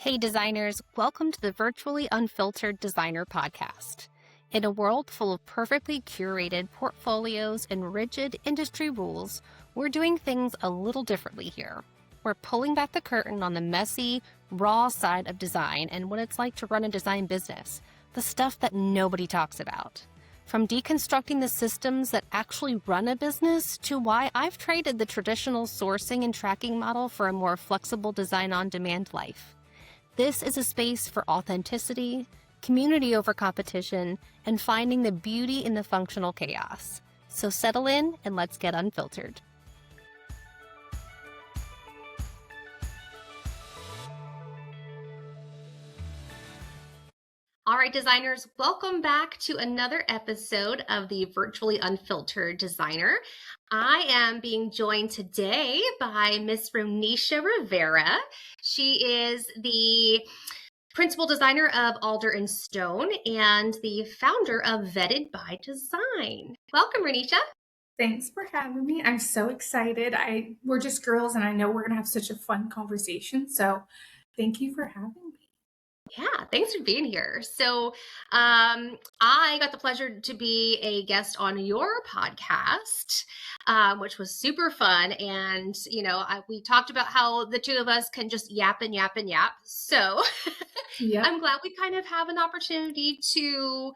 Hey designers, welcome to the Virtually Unfiltered Designer Podcast. In a world full of perfectly curated portfolios and rigid industry rules, we're doing things a little differently here. We're pulling back the curtain on the messy, raw side of design and what it's like to run a design business, the stuff that nobody talks about. From deconstructing the systems that actually run a business to why I've traded the traditional sourcing and tracking model for a more flexible design on demand life. This is a space for authenticity, community over competition, and finding the beauty in the functional chaos. So settle in and let's get unfiltered. All right, designers, welcome back to another episode of the Virtually Unfiltered Designer. I am being joined today by Miss Ronneisha Rivera. She is the principal designer of Alder and Stone and the founder of Vetted by Design. Welcome, Ronneisha. Thanks for having me. I'm so excited. We're just girls, and I know we're going to have such a fun conversation. So thank you for having me. Yeah, thanks for being here. So I got the pleasure to be a guest on your podcast, which was super fun. And, we talked about how the two of us can just yap and yap and yap. So Yep. I'm glad we kind of have an opportunity to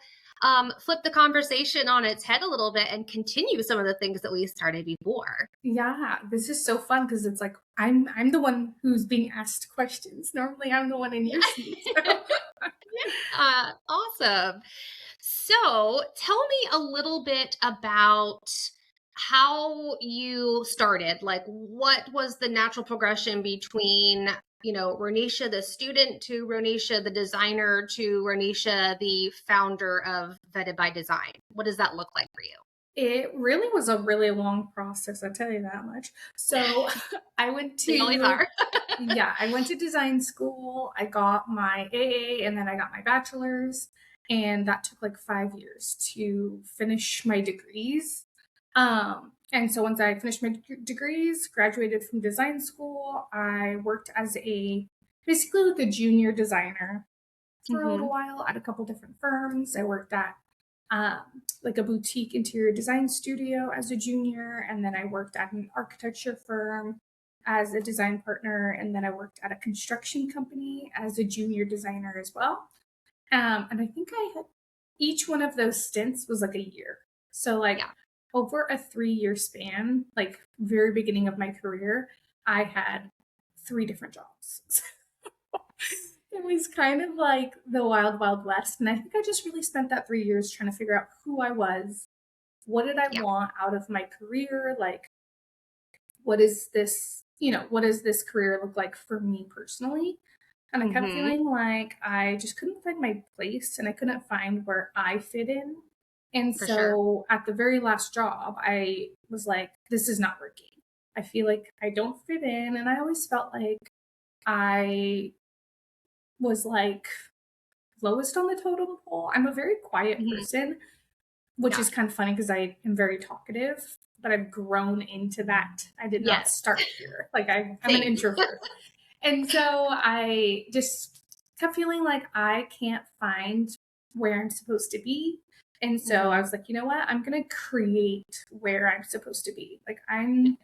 flip the conversation on its head a little bit and continue some of the things that we started before. Yeah, this is so fun because it's like I'm the one who's being asked questions. Normally, I'm the one in your seat. So. Awesome. So tell me a little bit about how you started. Like, what was the natural progression between, Ronneisha, the student, to Ronneisha, the designer, to Ronneisha, the founder of Vetted by Design? What does that look like for you? It really was a really long process, I'll tell you that much. So I went to They always are. I went to design school. I got my AA and then I got my bachelor's, and that took like 5 years to finish my degrees. And so once I finished my degrees, graduated from design school, I worked as basically like a junior designer for a little while at a couple different firms. I worked at like a boutique interior design studio as a junior, and then I worked at an architecture firm as a design partner, and then I worked at a construction company as a junior designer as well. And I think I had each one of those stints was like a year. So like over a 3-year span, like very beginning of my career, I had 3 different jobs. It was kind of like the wild, wild west. And I think I just really spent that 3 years trying to figure out who I was. What did I want out of my career? Like, what is this, what does this career look like for me personally? And I kept feeling like I just couldn't find my place and I couldn't find where I fit in. And so at the very last job, I was like, this is not working. I feel like I don't fit in. And I always felt like I was like lowest on the totem pole. I'm a very quiet person, which is kind of funny because I am very talkative, but I've grown into that. I did not start here. Like I'm an introvert. And so I just kept feeling like I can't find where I'm supposed to be. And so I was like, you know what? I'm going to create where I'm supposed to be. Like I'm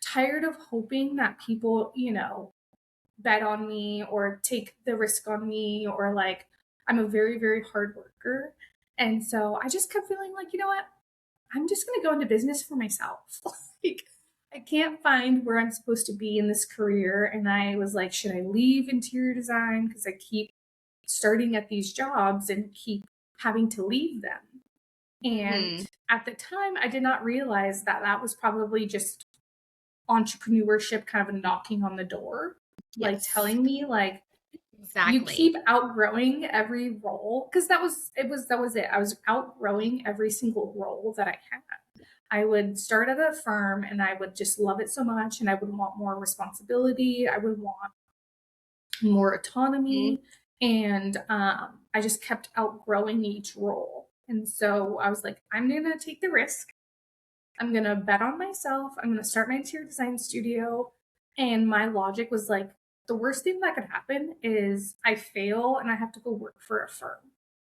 tired of hoping that people, bet on me or take the risk on me, or like I'm a very, very hard worker. And so I just kept feeling like, you know what? I'm just going to go into business for myself. Like I can't find where I'm supposed to be in this career. And I was like, should I leave interior design? Because I keep starting at these jobs and keep having to leave them. And at the time, I did not realize that that was probably just entrepreneurship kind of knocking on the door, like telling me like, you keep outgrowing every role, because that was it. I was outgrowing every single role that I had. I would start at a firm and I would just love it so much, and I would want more responsibility. I would want more autonomy, and I just kept outgrowing each role. And so I was like, I'm gonna take the risk. I'm gonna bet on myself. I'm gonna start my interior design studio. And my logic was like, the worst thing that could happen is I fail and I have to go work for a firm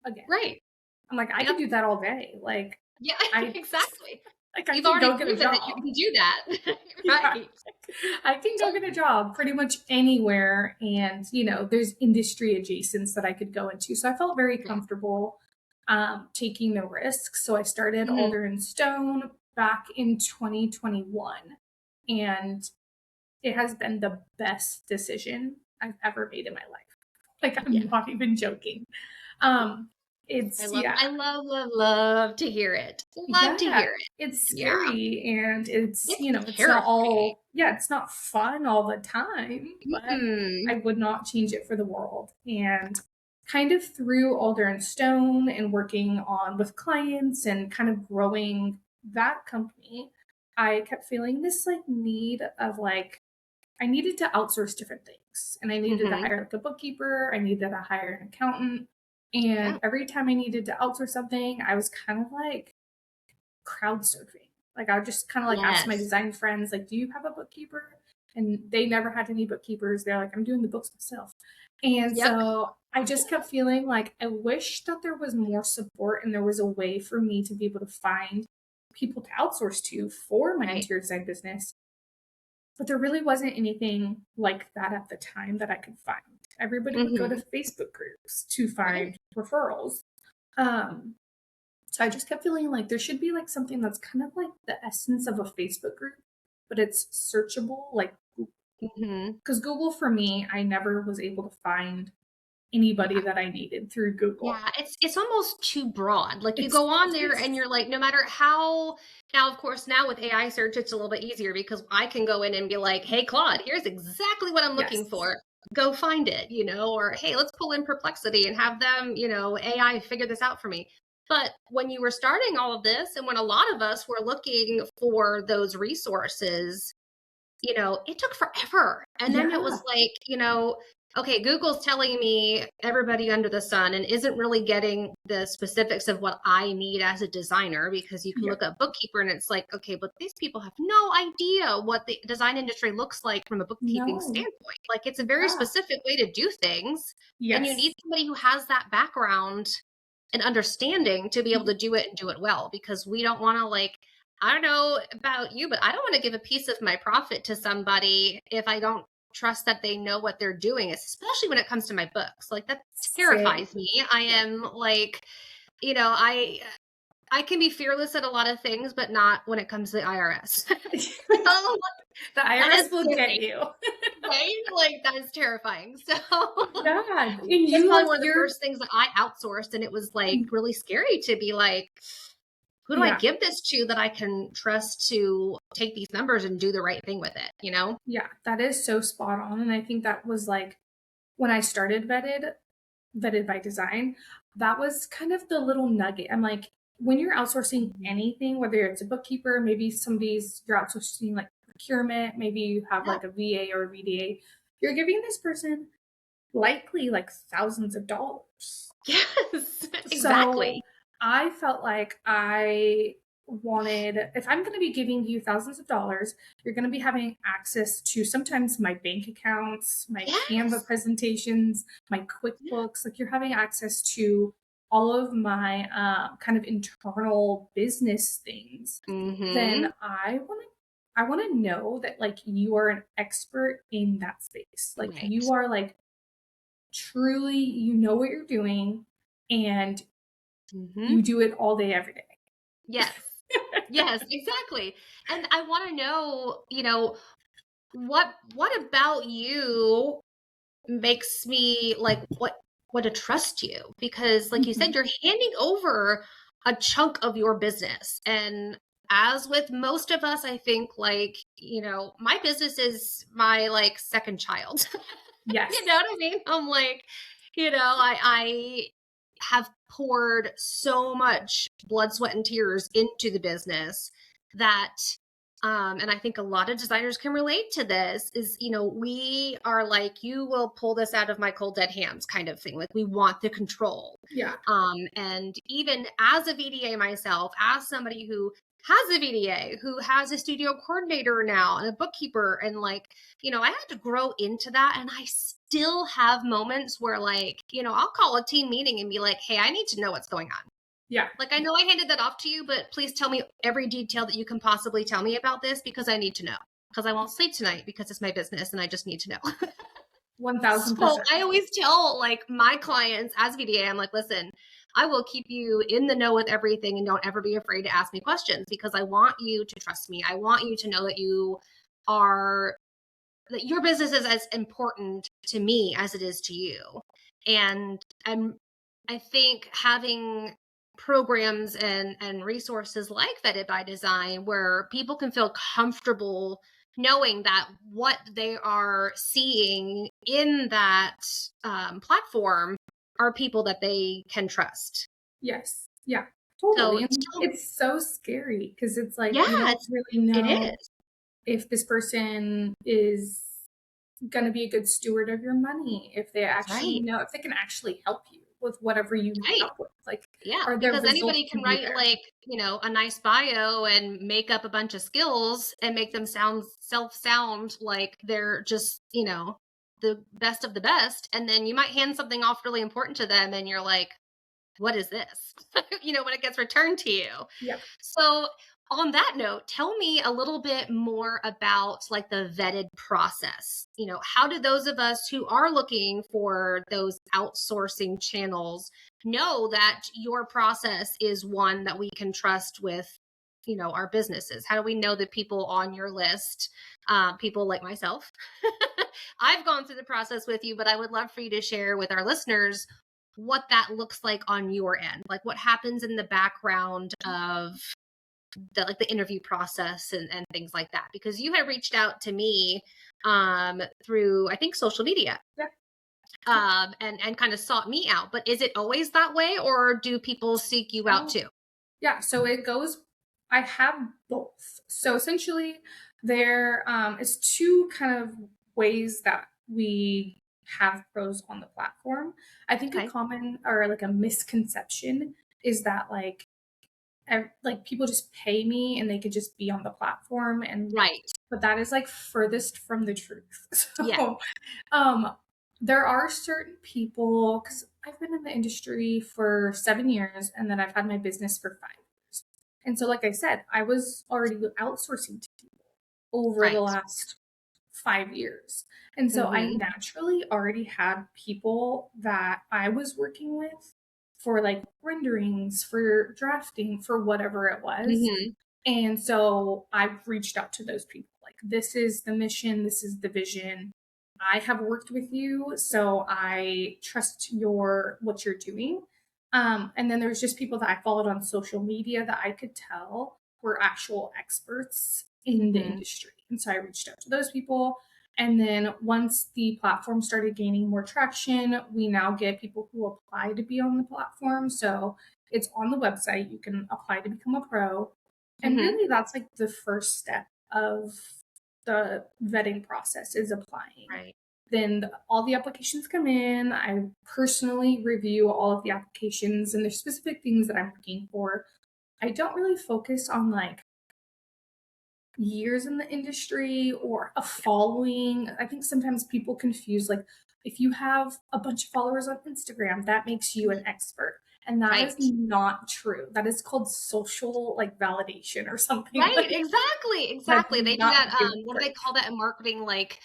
again. Right. I'm like, I Yep. could do that all day. Like Yeah, I exactly. like I You've can already go get a proven that you job. can do that. Yeah. Right. I can go get a job pretty much anywhere. And, there's industry adjacents that I could go into. So I felt very Yeah. comfortable taking the risk. So I started Mhm. Alder and Stone back in 2021. And it has been the best decision I've ever made in my life. Like, Yeah. I'm not even joking. Um, I it's, love, yeah, I love, love, love to hear it. Love to yeah, hear it. it's Yeah. scary and it's, It's it's not terrifying. all, yeah, it's not fun all the time, but I Mm-mm. would not change it for the world. And kind of through Alder and Stone and working on with clients and kind of growing that company, I kept feeling this like need of like, I needed to outsource different things and I needed to Mm-hmm. hire like a bookkeeper, I needed to hire an accountant. And Yeah. every time I needed to outsource something, I was kind of like crowdsourcing. Like I would just kind of like ask my Yes. design friends, like, do you have a bookkeeper? And they never had any bookkeepers. They're like, I'm doing the books myself. And Yep. so I just kept feeling like I wish that there was more support and there was a way for me to be able to find people to outsource to for my Right. interior design business. But there really wasn't anything like that at the time that I could find. Everybody would go to Mm-hmm. Facebook groups to Right. find referrals. Um, so I just kept feeling like there should be like something that's kind of like the essence of a Facebook group, but it's searchable, like Mm-hmm. because Google for me, I never was able to find anybody Yeah. that I needed through Google. Yeah, it's almost too broad. Like you It's go on there yes, and you're like, no matter how, now of course now with AI search it's a little bit easier because I can go in and be like, hey Claude, here's exactly what I'm looking yes, for. Go find it, or hey, let's pull in Perplexity and have them, AI figure this out for me. But when you were starting all of this and when a lot of us were looking for those resources, it took forever. And then it was yeah, like, okay, Google's telling me everybody under the sun and isn't really getting the specifics of what I need as a designer because you can yeah, look up bookkeeper and it's like, okay, but these people have no idea what the design industry looks like from a bookkeeping no, standpoint. Like it's a very yeah, specific way to do things. And you need yes, somebody who has that background and understanding to be able to do it and do it well because we don't want to like I don't know about you, but I don't want to give a piece of my profit to somebody if I don't trust that they know what they're doing, especially when it comes to my books. Like that same, terrifies me. I yeah. am like, you know, I I can be fearless at a lot of things, but not when it comes to the IRS. Oh, The that is IRS will get scary, you. right? Like that is terrifying. So Yeah, and that's you probably like one of the you're first things that I outsourced, and it was like really scary to be like, who do I yeah, give this to that I can trust to take these numbers and do the right thing with it? yeah, that is so spot on. And I think that was like when I started vetted by design, that was kind of the little nugget. I'm like, when you're outsourcing Mhm. anything, whether it's a bookkeeper, maybe you're outsourcing like procurement, maybe you have Yeah. like a VA or a VDA, you're giving this person likely like thousands of dollars. Yes, So exactly. I felt like I wanted, if I'm going to be giving you thousands of dollars, you're going to be having access to sometimes my bank accounts, my Canva Yes. presentations, my Yeah. QuickBooks. Like you're having access to all of my kind of internal business things. Then Mm-hmm. I want to know that like you are an expert in that space. Like Right. you are like truly, you know what you're doing and Mm-hmm. you do it all day, every day. Yes. Yes, exactly. And I want to know, what about you makes me like what to trust you because like you said Mhm. you're handing over a chunk of your business and as with most of us I think like my business is my like second child. You Yes. know what I mean? I'm like, I have poured so much blood, sweat, and tears into the business that and I think a lot of designers can relate to this is, we are like, you will pull this out of my cold dead hands kind of thing. Like we want the control. Yeah. And even as a VDA myself, as somebody who has a VDA, who has a studio coordinator now and a bookkeeper. And like, I had to grow into that. And I still have moments where like, I'll call a team meeting and be like, hey, I need to know what's going on. Yeah. Like, I know I handed that off to you, but please tell me every detail that you can possibly tell me about this, because I need to know, because I won't sleep tonight because it's my business and I just need to know. 1000%. So I always tell like my clients as VDA, I'm like, listen, I will keep you in the know with everything, and don't ever be afraid to ask me questions, because I want you to trust me. I want you to know that that your business is as important to me as it is to you. And I think having programs and resources like Vetted by Design, where people can feel comfortable knowing that what they are seeing in that platform are people that they can trust. Yes. Yeah. So Totally. And it's so scary because it's like you yeah, don't really it know is. if this person is going to be a good steward of your money, if they actually Right. know, if they can actually help you with whatever you need Right. help with. Like, Yeah, are their because results anybody can going to be write there? like, a nice bio and make up a bunch of skills and make them sound like they're just, the best of the best. And then you might hand something off really important to them and you're like, what is this? When it gets returned to you. Yeah. So, on that note, tell me a little bit more about like the vetted process. How do those of us who are looking for those outsourcing channels know that your process is one that we can trust with, our businesses? How do we know the people on your list, people like myself? I've gone through the process with you, but I would love for you to share with our listeners what that looks like on your end, like what happens in the background of the interview process and things like that, because you had reached out to me through, I think, social media, Yeah. and kind of sought me out. But is it always that way, or do people seek you out Oh, too? yeah. So it goes, I have both. So essentially, there is two kind of ways that we have pros on the platform. I think a Okay. common or like a misconception is that like people just pay me and they could just be on the platform, and Right. but that is like furthest from the truth. Yeah. So um there are certain people, because I've been in the industry for 7 years and then I've had my business for 5 years, and so like I said, I was already outsourcing to people over the Right. last 5 years, and so I Mm-hmm. naturally already had people that I was working with for like renderings, for drafting, for whatever it was. Mm-hmm. And so I've reached out to those people like, this is the mission, this is the vision. I have worked with you, so I trust what you're doing. And then there's just people that I followed on social media that I could tell were actual experts in the Mm-hmm. industry. And so I reached out to those people. And then once the platform started gaining more traction, we now get people who apply to be on the platform. So it's on the website. You can apply to become a pro. And Mm-hmm. really, that's like the first step of the vetting process, is applying. Right. Then all the applications come in. I personally review all of the applications, and there's specific things that I'm looking for. I don't really focus on like years in the industry or a following. I think sometimes people confuse like, if you have a bunch of followers on Instagram, that makes you an expert. And that is Right. not true. That is called social like validation or something Right. like Exactly. that. Exactly. Does They do not that. make you an What do they expert. call that in marketing? Like,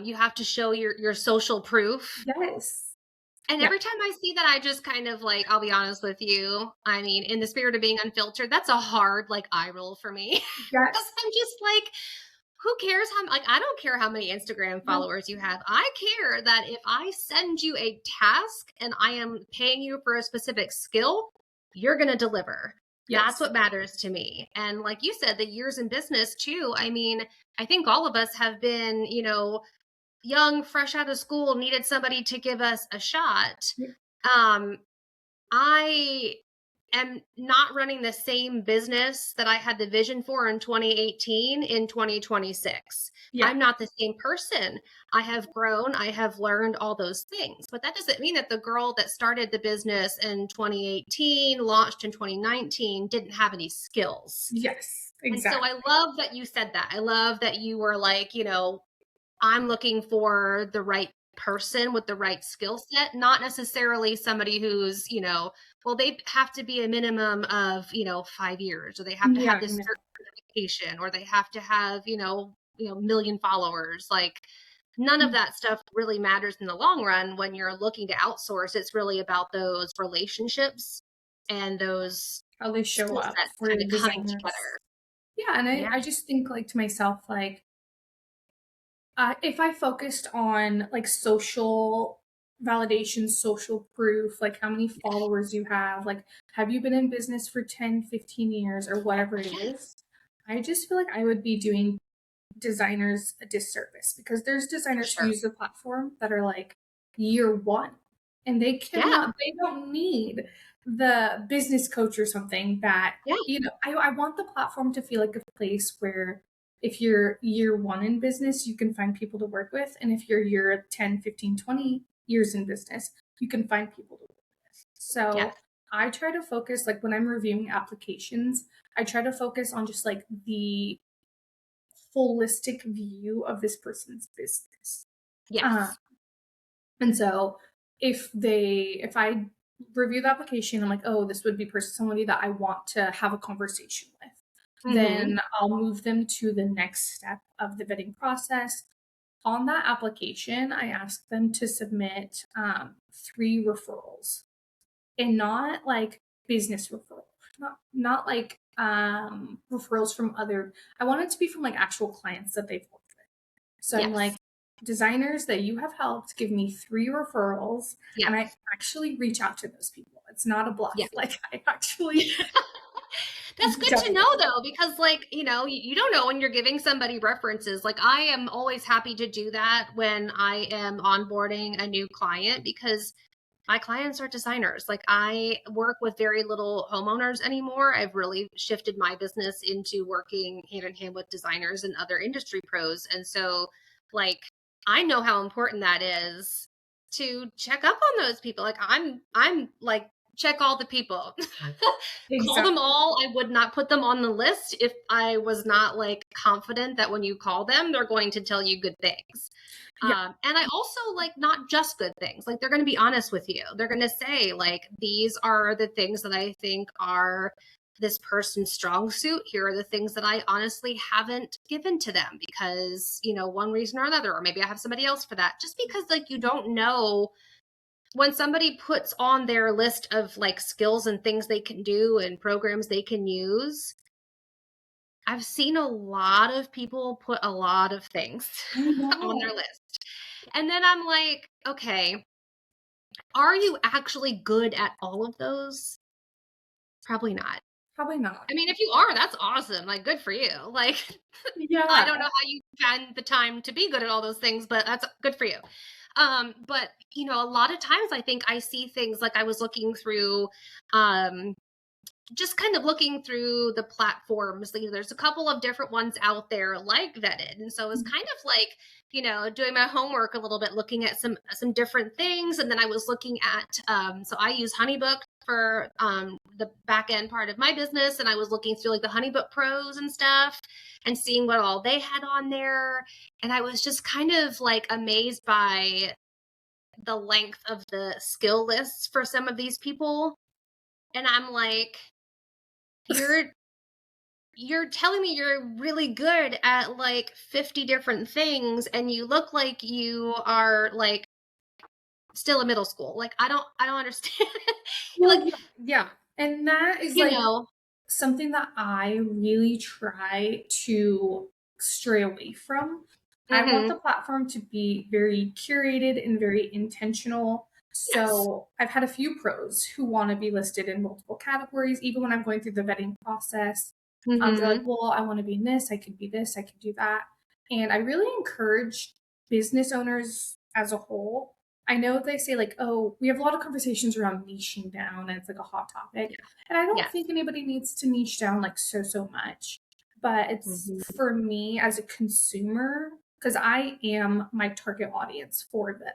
you have to show your social proof. Yes. And Yeah. every time I see that, I just kind of like, I'll be honest with you. I mean, in the spirit of being unfiltered, that's a hard like eye roll for me. Because Yes. I'm just like, who cares like, I don't care how many Instagram No. followers you have. I care that if I send you a task and I am paying you for a specific skill, you're going to deliver. That's Yes. what matters to me. And like you said, the years in business too. I mean, I think all of us have been, young, fresh out of school, needed somebody to give us a shot. Yeah. Um, I am not running the same business that I had the vision for in 2018 in 2026. Yeah. I'm not the same person. I have grown, I have learned all those things. But that doesn't mean that the girl that started the business in 2018, launched in 2019, didn't have any skills. Yes, And so I exactly. love that you said that. I love that you were like, I'm looking for the right person with the right skill set, not necessarily somebody who's, well, they have to be a minimum of, 5 years, or they have to have Yeah, this no. certification, or they have to have, million followers. Like, none of that stuff really matters in the long run when you're looking to outsource. It's really about those relationships and those How they show skill up sets for kind of coming designers. together. Yeah, and Yeah, I just think like to myself, like if I focused on like social validation, social proof, like how many followers you have you been in business for 10, 15 years or whatever it yeah, is, I just feel like I would be doing designers a disservice because there's for designers who sure. use the platform that are like year one and Yeah, they don't need the business coach or something that, yeah, I want the platform to feel like a place where if you're year one in business, you can find people to work with. And if you're year 10, 15, 20 years in business, you can find people to work with. yeah, So I try to focus, like when I'm reviewing applications, I try to focus on just like the holistic view of this person's business. Uh, yes. and so if I review the application, I'm like, oh, this would be somebody that I want to have a conversation with. Mm-hmm. Then I'll move them to the next step of the vetting process. On that application, I ask them to submit 3 referrals and not like business referrals, not like referrals from other. I want it to be from like actual clients that they've worked with. So I'm like, Yes. designers that you have helped, give me 3 referrals, Yeah. and I actually reach out to those people. It's not a Yeah. bluff. Like I actually That's reach good out to to know those people. though, because like, you don't know when you're giving somebody references. Like, I am always happy to do that when I am onboarding a new client, because my clients are designers. Like, I work with very little homeowners anymore. I've really shifted my business into working hand in hand with designers and other industry pros. And so, like, I know how important that is to check up on those people. Like, I'm like, check all the people. Call them Exactly. all. I would not put them on the list if I was not like confident that when you call them, they're going to tell you good things. Yeah. And I also like not just good things. Like, they're going to be honest with you. They're going to say, like, these are the things that I think are this person's strong suit. Here are the things that I honestly haven't given to them because, one reason or another, or maybe I have somebody else for that. Just because, like, you don't know when somebody puts on their list of like skills and things they can do and programs they can use. I've seen a lot of people put a lot of things I on their know. list. And then I'm like, okay, are you actually good at all of those? Probably not. Probably not. I mean, if you are, that's awesome. Like, good for you. Like, I Yeah. don't know how you find the time to be good at all those things, but that's good for you. But a lot of times I think I see things like I was looking through um just kind of looking through the platforms. There's a couple of different ones out there like Vetted, and so it was kind of like doing my homework a little bit, looking at some different things, and then I was looking at so I use HoneyBook for the back end part of my business, and I was looking through like the HoneyBook Pros and stuff, and seeing what all they had on there, and I was just kind of like amazed by the length of the skill lists for some of these people, and I'm like, you're you're telling me you're really good at like 50 different things, and you look like you are like still in middle school. Like, I don't understand. Like, Well, yeah, yeah. And that is you like know something that I really try to stray away from. I want the mhm. platform to be very curated and very intentional. Yes. So I've had a few pros who want to be listed in multiple categories, even when I'm going through the vetting process. They're like, Mhm. well, I want to be in this, I could be this, I could do that. And I really encourage business owners as a whole. I know they say like, oh, we have a lot of conversations around niching down and it's like a hot topic. Yeah. And I don't Yes. think anybody needs to niche down like so much. But it's Mhm. for me as a consumer, because I am my target audience for them.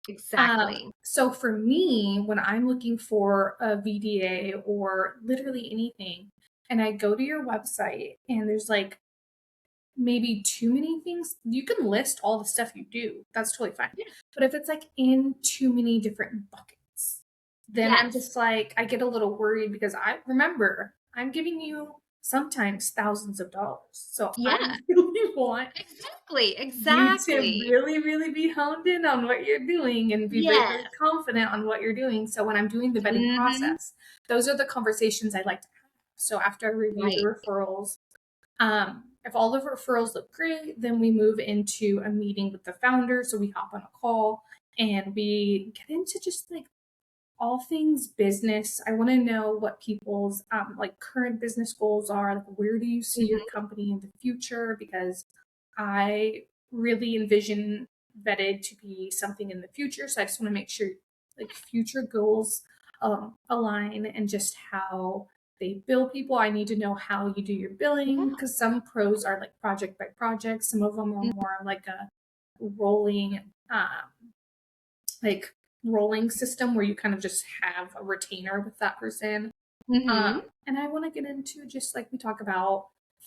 Exactly. So for me, when I'm looking for a VDA or literally anything, and I go to your website and there's like maybe too many things, you can list all the stuff you do. That's totally fine. Yeah. But if it's like in too many different buckets, then I'm Yes. just like, I get a little worried because I remember I'm giving you sometimes thousands of dollars. So I Yeah. really want Exactly. you to Exactly. really, really be honed in on what you're doing and be very, very Yes. confident on what you're doing. So when I'm doing the vetting Hmm. process, those are the conversations I like to have. So after I review the Right. referrals, if all the referrals look great, then we move into a meeting with the founder. So we hop on a call and we get into just like all things business. I want to know what people's like current business goals are. Like, where do you see your Hmm. company in the future? Because I really envision vetted to be something in the future. So I just want to make sure like future goals align and just how they bill people. I need to know how you do your billing Yeah. because some pros are like project by project. Some of them are more like a rolling like rolling system where you kind of just have a retainer with that person. Hmm. And I want to get into just like we talk about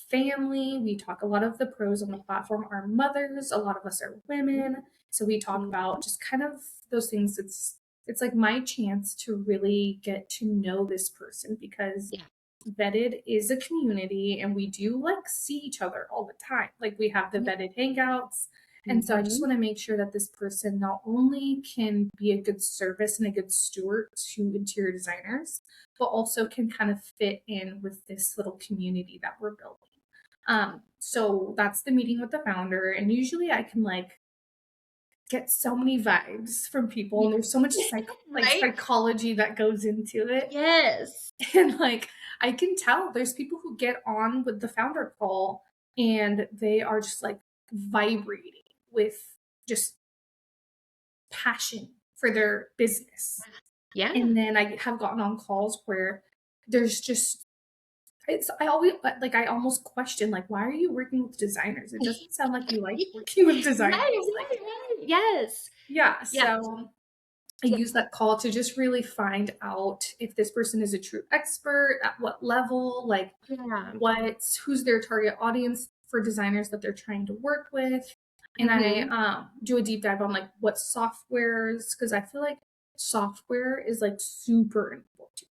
family. We talk a lot of the pros on the platform are mothers. A lot of us are women. So we talk about just kind of those things. It's like my chance to really get to know this person because Yeah. vetted is a community and we do like see each other all the time. Like we have the Yeah. vetted hangouts. And so I just Hmm. want to make sure that this person not only can be a good service and a good steward to interior designers, but also can kind of fit in with this little community that we're building. So that's the meeting with the founder. And usually I can like get so many vibes from people and there's so much like Right? psychology that goes into it. Yes. And like I can tell there's people who get on with the founder call and they are just like vibrating with just passion for their business. Yeah. And then I have gotten on calls where there's just it's I always like I almost question like why are you working with designers? It doesn't sound like you like working with Right, designers. Like right, right. Yes. yeah, Yes. so I Yeah. use that call to just really find out if this person is a true expert, at what level, like Yeah. who's their target audience for designers that they're trying to work with. And I Hmm. do a deep dive on like what softwares, because I feel like software is like super important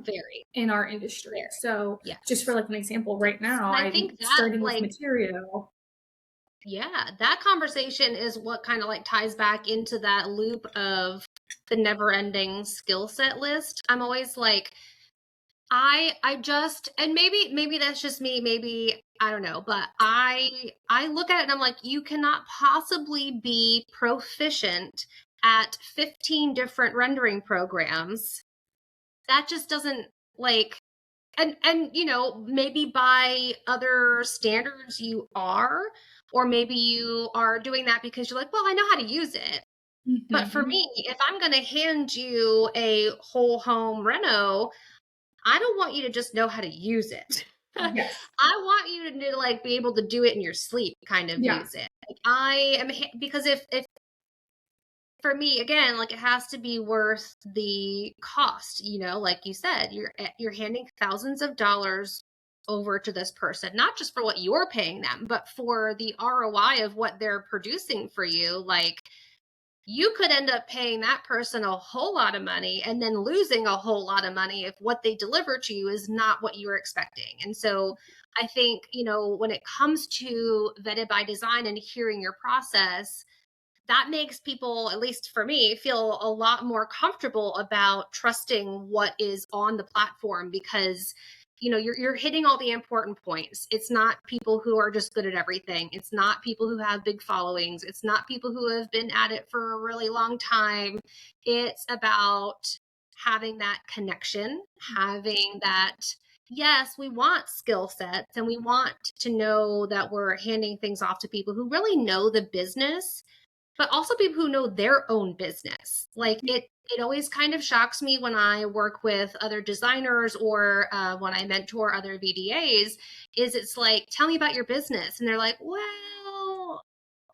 Very, in our industry. very. So just for Yes. like an example, right now And I I'm think that starting with like, material. yeah, that conversation is what kind of like ties back into that loop of the never ending skill set list. I'm always like, I just, and maybe that's just me, maybe I don't know, but I look at it and I'm like, you cannot possibly be proficient at 15 different rendering programs. That just doesn't like, and you know, maybe by other standards you are, or maybe you are doing that because you're like, well, I know how to use it. But for Mhm. me, if I'm going to hand you a whole home reno, I don't want you to just know how to use it. I Yes. want you to like be able to do it in your sleep, kind of Yeah. use it. Like I am because if for me again, like it has to be worth the cost, you know, like you said, you're handing thousands of dollars over to this person, not just for what you're paying them, but for the ROI of what they're producing for you. Like you could end up paying that person a whole lot of money and then losing a whole lot of money if what they deliver to you is not what you were expecting. And so I think, you know, when it comes to vetted by design and hearing your process, that makes people, at least for me, feel a lot more comfortable about trusting what is on the platform because you know you're hitting all the important points. It's not people who are just good at everything. It's not people who have big followings. It's not people who have been at it for a really long time. It's about having that connection, having that yes, we want skill sets and we want to know that we're handing things off to people who really know the business but also people who know their own business. Like it always kind of shocks me when I work with other designers or when I mentor other VDAs, is it's like, tell me about your business. And they're like, well,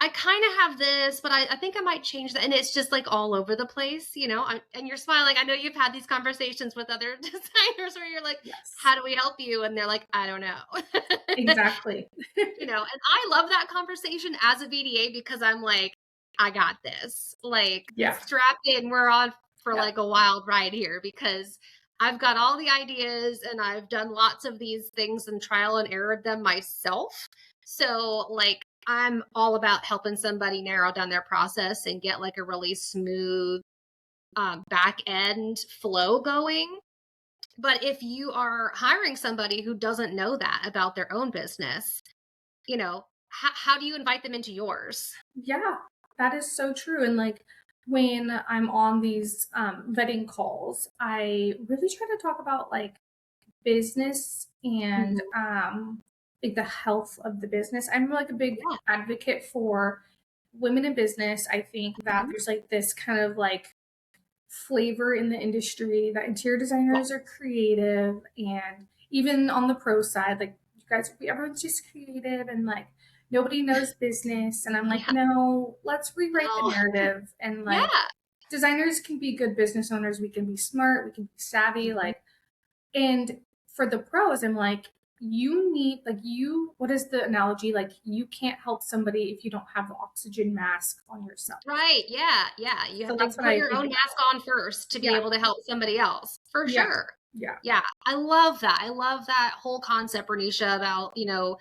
I kind of have this, but I think I might change that. And it's just like all over the place, you know, and you're smiling. I know you've had these conversations with other designers where you're like, Yes, how do we help you? And they're like, I don't know. exactly. You know, and I love that conversation as a VDA because I'm like, I got this. Like, Yeah, strap in. We're on for yeah, like a wild ride here because I've got all the ideas and I've done lots of these things and trial and error them myself. So, like, I'm all about helping somebody narrow down their process and get like a really smooth back end flow going. But if you are hiring somebody who doesn't know that about their own business, you know, how do you invite them into yours? yeah. That is so true. And like when I'm on these vetting calls, I really try to talk about like business and Mhm. like the health of the business. I'm like a big Yeah. advocate for women in business. I think that Mhm. there's like this kind of like flavor in the industry that interior Yeah. designers are creative, and even on the pro side, like you guys, everyone's just creative and like nobody knows business. And I'm like, Yeah. no, let's rewrite the No. narrative. And like Yeah. designers can be good business owners. We can be smart. We can be savvy. Mhm. Like, and for the pros, I'm like, you need, like, you, what is the analogy? Like, you can't help somebody if you don't have the oxygen mask on yourself. Right. Yeah. Yeah. You So have to that's what put I your think own about. mask on first to be Yeah. able to help somebody else. For Yeah. sure. Yeah. Yeah. I love that. I love that whole concept, Bernicia, about, you know,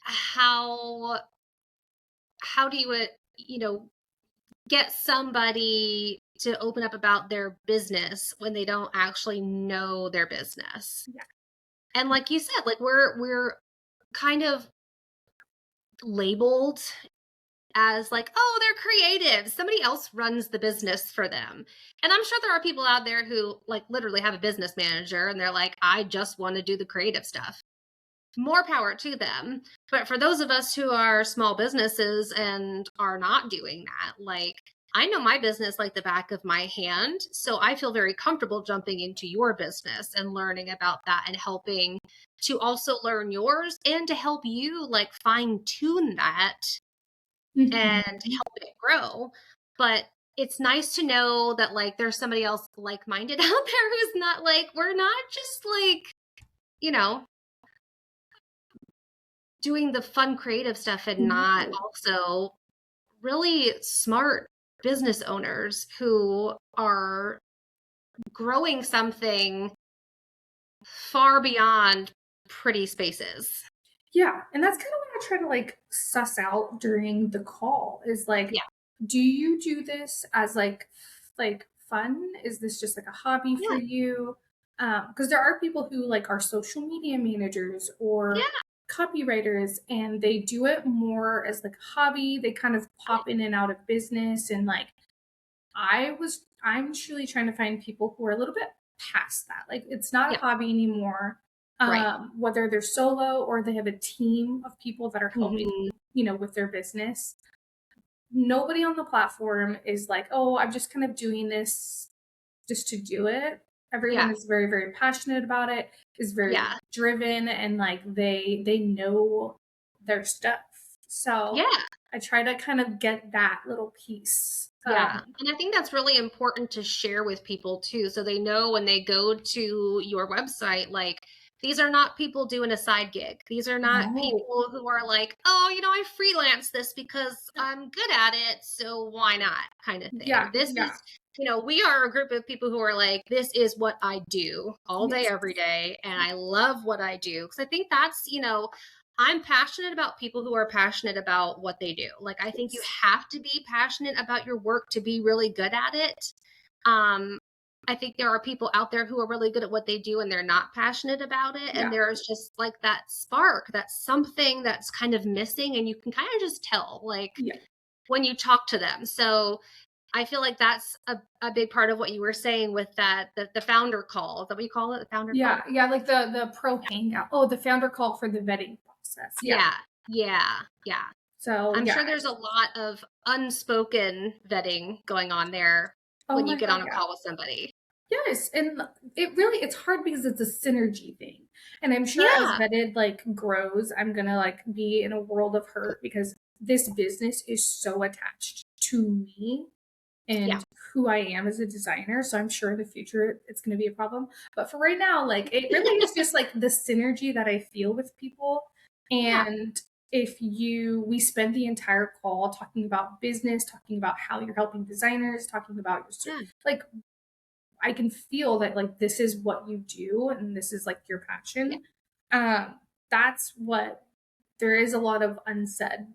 how how do you you know, get somebody to open up about their business when they don't actually know their business. Yeah. And like you said, like we're kind of labeled as like, oh, they're creative. Somebody else runs the business for them. And I'm sure there are people out there who like literally have a business manager and they're like, I just want to do the creative stuff. More power to them. But for those of us who are small businesses and are not doing that, like I know my business like the back of my hand. So I feel very comfortable jumping into your business and learning about that and helping to also learn yours and to help you like fine tune that and Mhm. help it grow. But it's nice to know that like there's somebody else like minded out there who's not like, we're not just like, you know, doing the fun creative stuff and not No. also really smart business owners who are growing something far beyond pretty spaces. Yeah, and that's kind of what I try to like suss out during the call is like, Yeah. do you do this as like fun? Is this just like a hobby for Yeah. you? Because there are people who like are social media managers or Yeah. copywriters, and they do it more as like a hobby. They kind of pop in and out of business, and like I'm truly trying to find people who are a little bit past that. Like it's not a Yeah. hobby anymore. Right. Whether they're solo or they have a team of people that are helping, Mhm. with their business. Nobody on the platform is like, oh, I'm just kind of doing this just to do it. Everyone Yeah. is very, very passionate about it, is very Yeah. driven, and like they know their stuff. So Yeah. I try to kind of get that little piece. Yeah. And I think that's really important to share with people too. So they know when they go to your website, like, these are not people doing a side gig. These are not No. people who are like, oh, you know, I freelance this because I'm good at it. So why not kind of Yeah, thing. This yeah. is, you know, we are a group of people who are like, this is what I do all day, Yes. every day. And I love what I do. Because I think that's, you know, I'm passionate about people who are passionate about what they do. Like, I think you Yes. have to be passionate about your work to be really good at it. Um, I think there are people out there who are really good at what they do and they're not passionate about it. And Yeah. there's just like that spark, that's something that's kind of missing. And you can kind of just tell, like, Yeah. when you talk to them. So I feel like that's a big part of what you were saying with that, the founder call. Is that what you call it? The founder Yeah. call? Yeah. Like the pro hangout. Oh, the founder call for the vetting process. Yeah. Yeah. Yeah. Yeah. So I'm yeah. sure there's a lot of unspoken vetting going on there Oh when you my get God, on a yeah. call with somebody. Yes, and it's hard because it's a synergy thing. And I'm sure as Yeah. Vetted like grows, I'm gonna like be in a world of hurt because this business is so attached to me Yeah. and who I am as a designer. So I'm sure in the future it's gonna be a problem. But for right now, like it really is just like the synergy that I feel with people. Yeah. And if we spend the entire call talking about business, talking about how you're helping designers, talking about Yeah. like I can feel that like this is what you do and this is like your Yeah. passion. That's what there is a lot of unsaid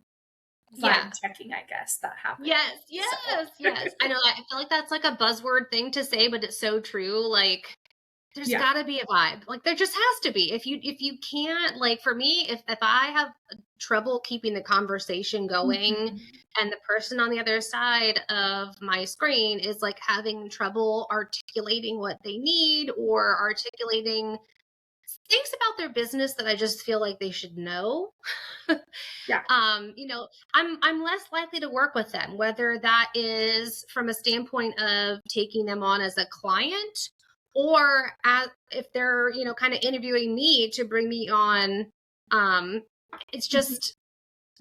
Yeah. vibe checking, I guess, that happens. Yes. So Yes. Yes. I know. I feel like that's like a buzzword thing to say, but it's so true. Like, there's yeah. gotta be a vibe. Like, there just has to be. If you can't, like, for me, if I have trouble keeping the conversation going Mhm. and the person on the other side of my screen is like having trouble articulating what they need or articulating things about their business that I just feel like they should know. Yeah. You know, I'm less likely to work with them, whether that is from a standpoint of taking them on as a client or if they're, kind of interviewing me to bring me on. It's Mhm. just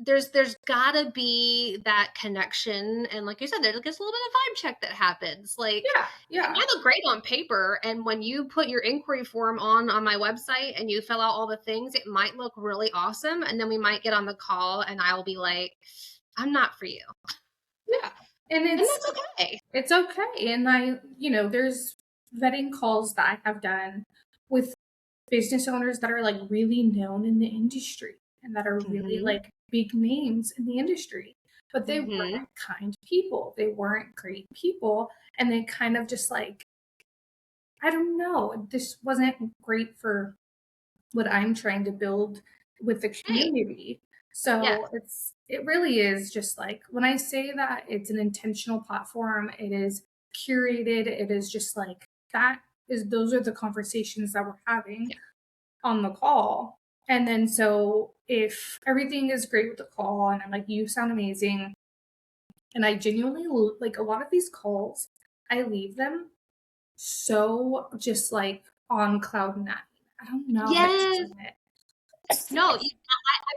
there's gotta be that connection, and like you said, there's just a little bit of vibe check that happens. Like, Yeah. it Yeah. might look great on paper, and when you put your inquiry form on my website and you fill out all the things, it might look really awesome, and then we might get on the call and I'll be like, I'm not for you, Yeah. And and that's okay. it's okay. And there's vetting calls that I have done with business owners that are like really known in the industry and that are really Hmm. like big names in the industry. But they Hmm. weren't kind people. They weren't great people. And they kind of just like, I don't know, this wasn't great for what I'm trying to build with the Right. community. Yeah. So it really is just like when I say that it's an intentional platform, it is curated, it is just like that is those are the conversations that we're having Yeah. on the call. And then so if everything is great with the call and I'm like, you sound amazing. And I genuinely like a lot of these calls, I leave them so just like on cloud nine. I don't know how to Yes. explain it. No, I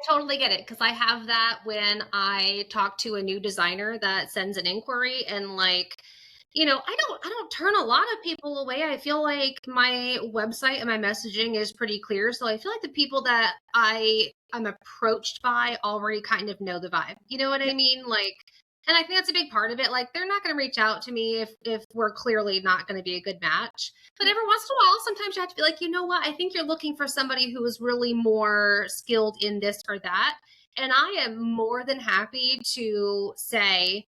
totally get it because I have that when I talk to a new designer that sends an inquiry and like, I don't turn a lot of people away. I feel like my website and my messaging is pretty clear. So I feel like the people that I'm approached by already kind of know the vibe. You know what I Yeah. mean? Like, and I think that's a big part of it. Like, they're not going to reach out to me if we're clearly not going to be a good match. But Yeah. every once in a while, sometimes you have to be like, you know what? I think you're looking for somebody who is really more skilled in this or that. And I am more than happy to say,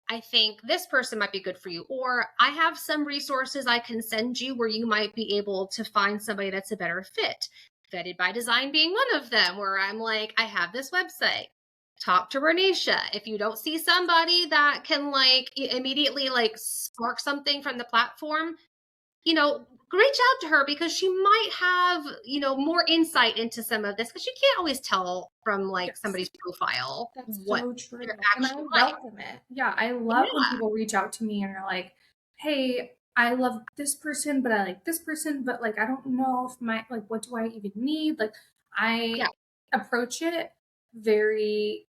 I think this person might be good for you, or I have some resources I can send you where you might be able to find somebody that's a better fit. Vetted by Design being one of them, where I'm like, I have this website. Talk to Ronneisha. If you don't see somebody that can like immediately like spark something from the platform, reach out to her because she might have, more insight into some of this because you can't always tell from like Yes. somebody's profile That's what so true. they're And I actually like. welcome it. Yeah, I love when Yeah. people reach out to me and are like, "Hey, I love this person, but I like this person, but like I don't know if my like what do I even need?" Like Yeah. I approach it very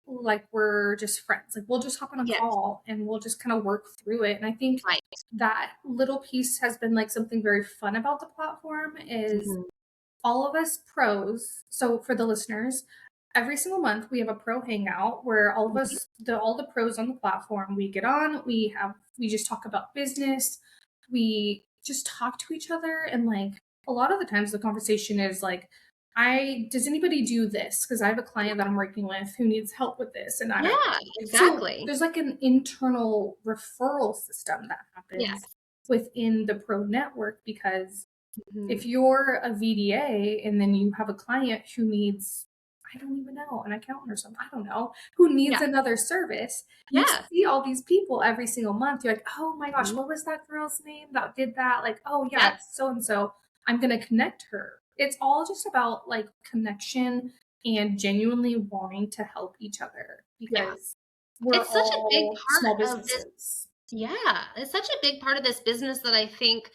like we're just friends. Like we'll just hop on a Yes. call and we'll just kind of work through it. And I think Right. that little piece has been like something very fun about the platform is Mhm. all of us pros. So for the listeners, every single month we have a pro hangout where all of Mhm. us all the pros on the platform we get on, we just talk about business, we just talk to each other and like a lot of the times the conversation is like I does anybody do this because I have a client that I'm working with who needs help with this and I don't Yeah, know. So exactly. there's like an internal referral system that happens Yes. within the pro network because Mhm. if you're a VDA and then you have a client who needs, I don't even know, an accountant or something, I don't know, who needs Yeah. another service, you Yeah. see all these people every single month. You're like, oh my gosh, Mhm. what was that girl's name that did that? Like, oh yeah, Yep. it's so and so. I'm going to connect her. It's all just about like connection and genuinely wanting to help each other because we're It's such a big all small part of this. businesses. Yeah, it's such a big part of this business that I think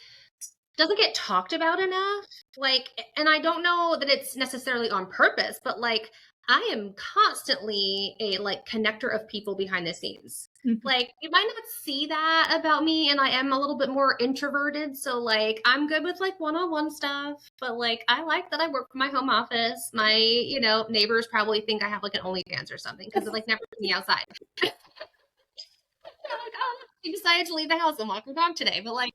doesn't get talked about enough. Like, and I don't know that it's necessarily on purpose, but like, I am constantly a like connector of people behind the scenes. Mhm. Like, you might not see that about me, and I am a little bit more introverted. So, like, I'm good with like one on one stuff, but like, I like that I work from my home office. My, neighbors probably think I have like an OnlyFans or something because they like never see me outside. They're like, oh, she decided to leave the house and walk her dog today. But like,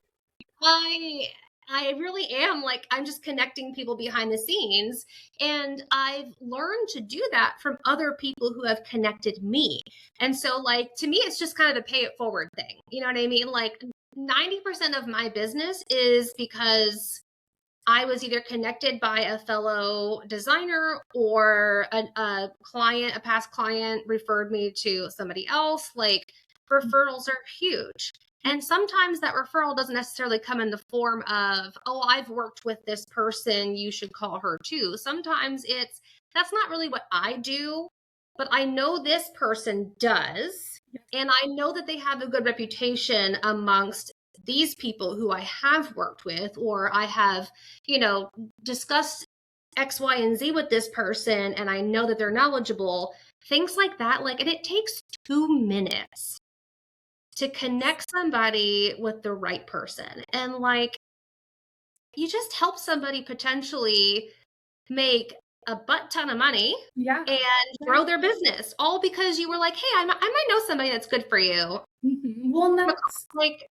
I I really am like I'm just connecting people behind the scenes, and I've learned to do that from other people who have connected me. And so like to me it's just kind of a pay it forward thing. You know what I mean? Like 90% of my business is because I was either connected by a fellow designer or a client, a past client referred me to somebody else. Like referrals are huge. And sometimes that referral doesn't necessarily come in the form of, oh, I've worked with this person, you should call her too. Sometimes that's not really what I do, but I know this person does. And I know that they have a good reputation amongst these people who I have worked with, or I have, discussed X, Y, and Z with this person, and I know that they're knowledgeable, things like that. Like, and it takes 2 minutes to connect somebody with the right person. And like, you just help somebody potentially make a butt ton of money Yeah. and grow their business, all because you were like, hey, I might know somebody that's good for you. Mm-hmm. Well, and Like,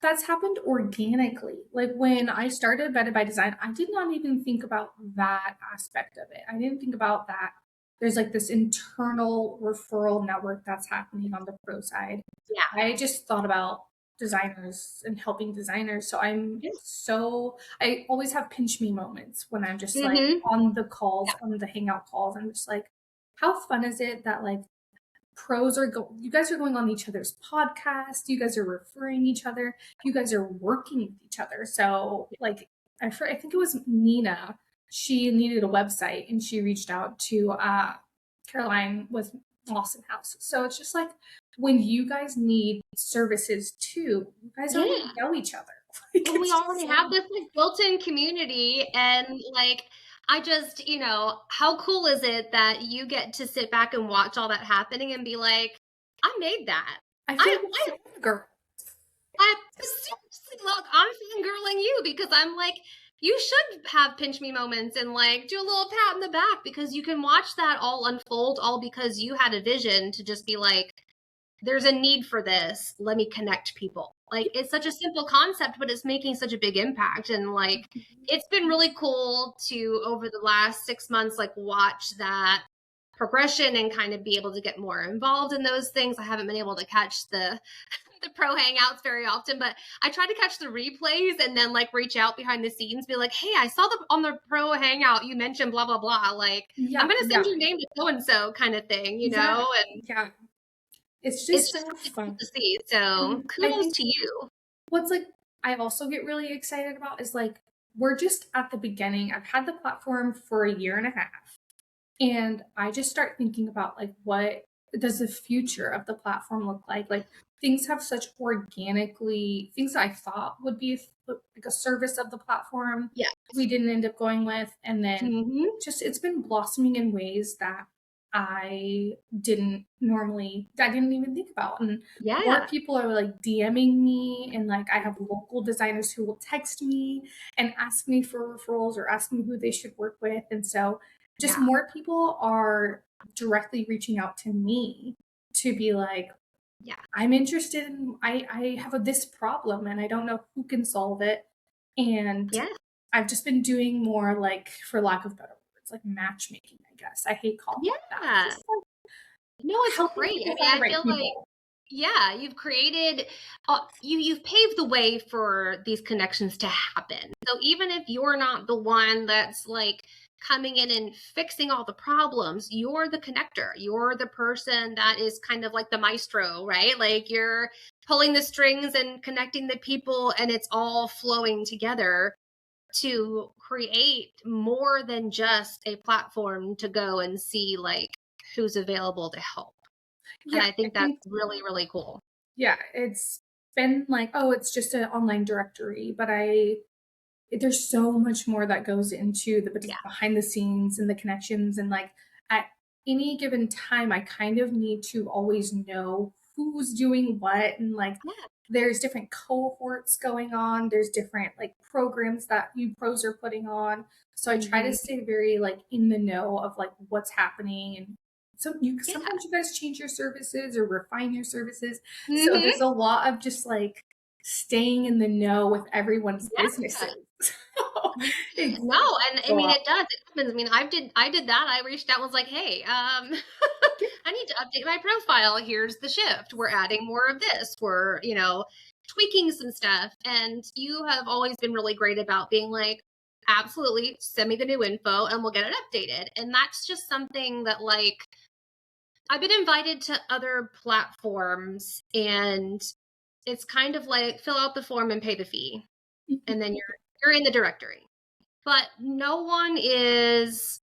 that's happened organically. Like when I started Vetted by Design, I did not even think about that aspect of it. I didn't think about that. There's like this internal referral network that's happening on the pro side. yeah. I just thought about designers and helping designers. I always have pinch me moments when I'm just like Mm-hmm. on the calls, on the hangout calls. I'm just like, how fun is it that like you guys are going on each other's podcast, you guys are referring each other, you guys are working with each other. So like I think it was Nina, she needed a website and she reached out to Caroline with Lawson House. So it's just like when you guys need services too, you guys Yeah. already know each other. Like, And we already have this like built-in community, and like I just, how cool is it that you get to sit back and watch all that happening and be like, I made that. I feel I like a girl. but seriously, look, I'm fangirling you because I'm like, you should have pinch me moments and like do a little pat in the back because you can watch that all unfold all because you had a vision to just be like, there's a need for this. Let me connect people. Like it's such a simple concept, but it's making such a big impact. And like, it's been really cool to over the last 6 months, like watch that progression and kind of be able to get more involved in those things. I haven't been able to catch the pro hangouts very often, but I try to catch the replays and then like reach out behind the scenes, be like, hey, I saw on the pro hangout you mentioned blah blah blah. Like I'm gonna send your name to so and so kind of thing, and it's it's just just so really fun cool to see. So I kudos think to you. what's like I also get really excited about is like we're just at the beginning. I've had the platform for a year and a half. And I just start thinking about like what does the future of the platform look like? Like things have such organically things that I thought would be like a service of the platform Yeah. we didn't end up going with. And then Mm-hmm. it's been blossoming in ways that I didn't even think about. And more Yeah. people are like DMing me, and like I have local designers who will text me and ask me for referrals or ask me who they should work with. And so just Yeah. more people are directly reaching out to me to be like, Yeah. I'm interested in, I have this problem and I don't know who can solve it. And Yeah. I've just been doing more like, for lack of better words, like matchmaking, I guess. I hate calling it that. Yeah. Just like No, it's helping great. I people mean, find the I right feel like, people. yeah, you've created, you've paved the way for these connections to happen. So even if you're not the one that's like coming in and fixing all the problems, you're the connector. You're the person that is kind of like the maestro, right? Like you're pulling the strings and connecting the people, and it's all flowing together. to create more than just a platform to go and see like who's available to help. And Yeah, I I think that's think, really, really cool. yeah, it's been like, oh, it's just an online directory, but there's so much more that goes into the Yeah. behind the scenes and the connections, and like at any given time I kind of need to always know who's doing what, and like Yeah. there's different cohorts going on, there's different like programs that you pros are putting on, so I try to Hmm. stay very like in the know of like what's happening. And so you Yeah. sometimes you guys change your services or refine your services, so there's Hmm. a lot of just like staying in the know with everyone's Yeah. businesses. Y- It's No, and I a mean lot. it does. It happens. I mean, I did that. I reached out and was like, hey, I need to update my profile. Here's the shift. We're adding more of this. We're, tweaking some stuff. And you have always been really great about being like, absolutely, send me the new info and we'll get it updated. And that's just something that like I've been invited to other platforms and it's kind of like fill out the form and pay the fee. And then you're in the directory. But no one is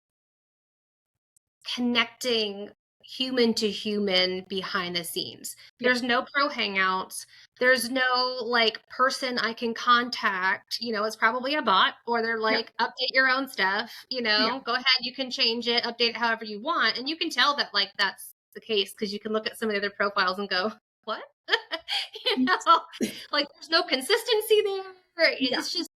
connecting human to human behind the scenes. Yeah, There's no pro hangouts. There's no like person I can contact. It's probably a bot or they're yeah, like, update your own stuff, yeah. go ahead, you can change it, update it however you want. And you can tell that like that's the case because you can look at some of the other profiles and go, what? Like there's no consistency there. Yeah, It's just,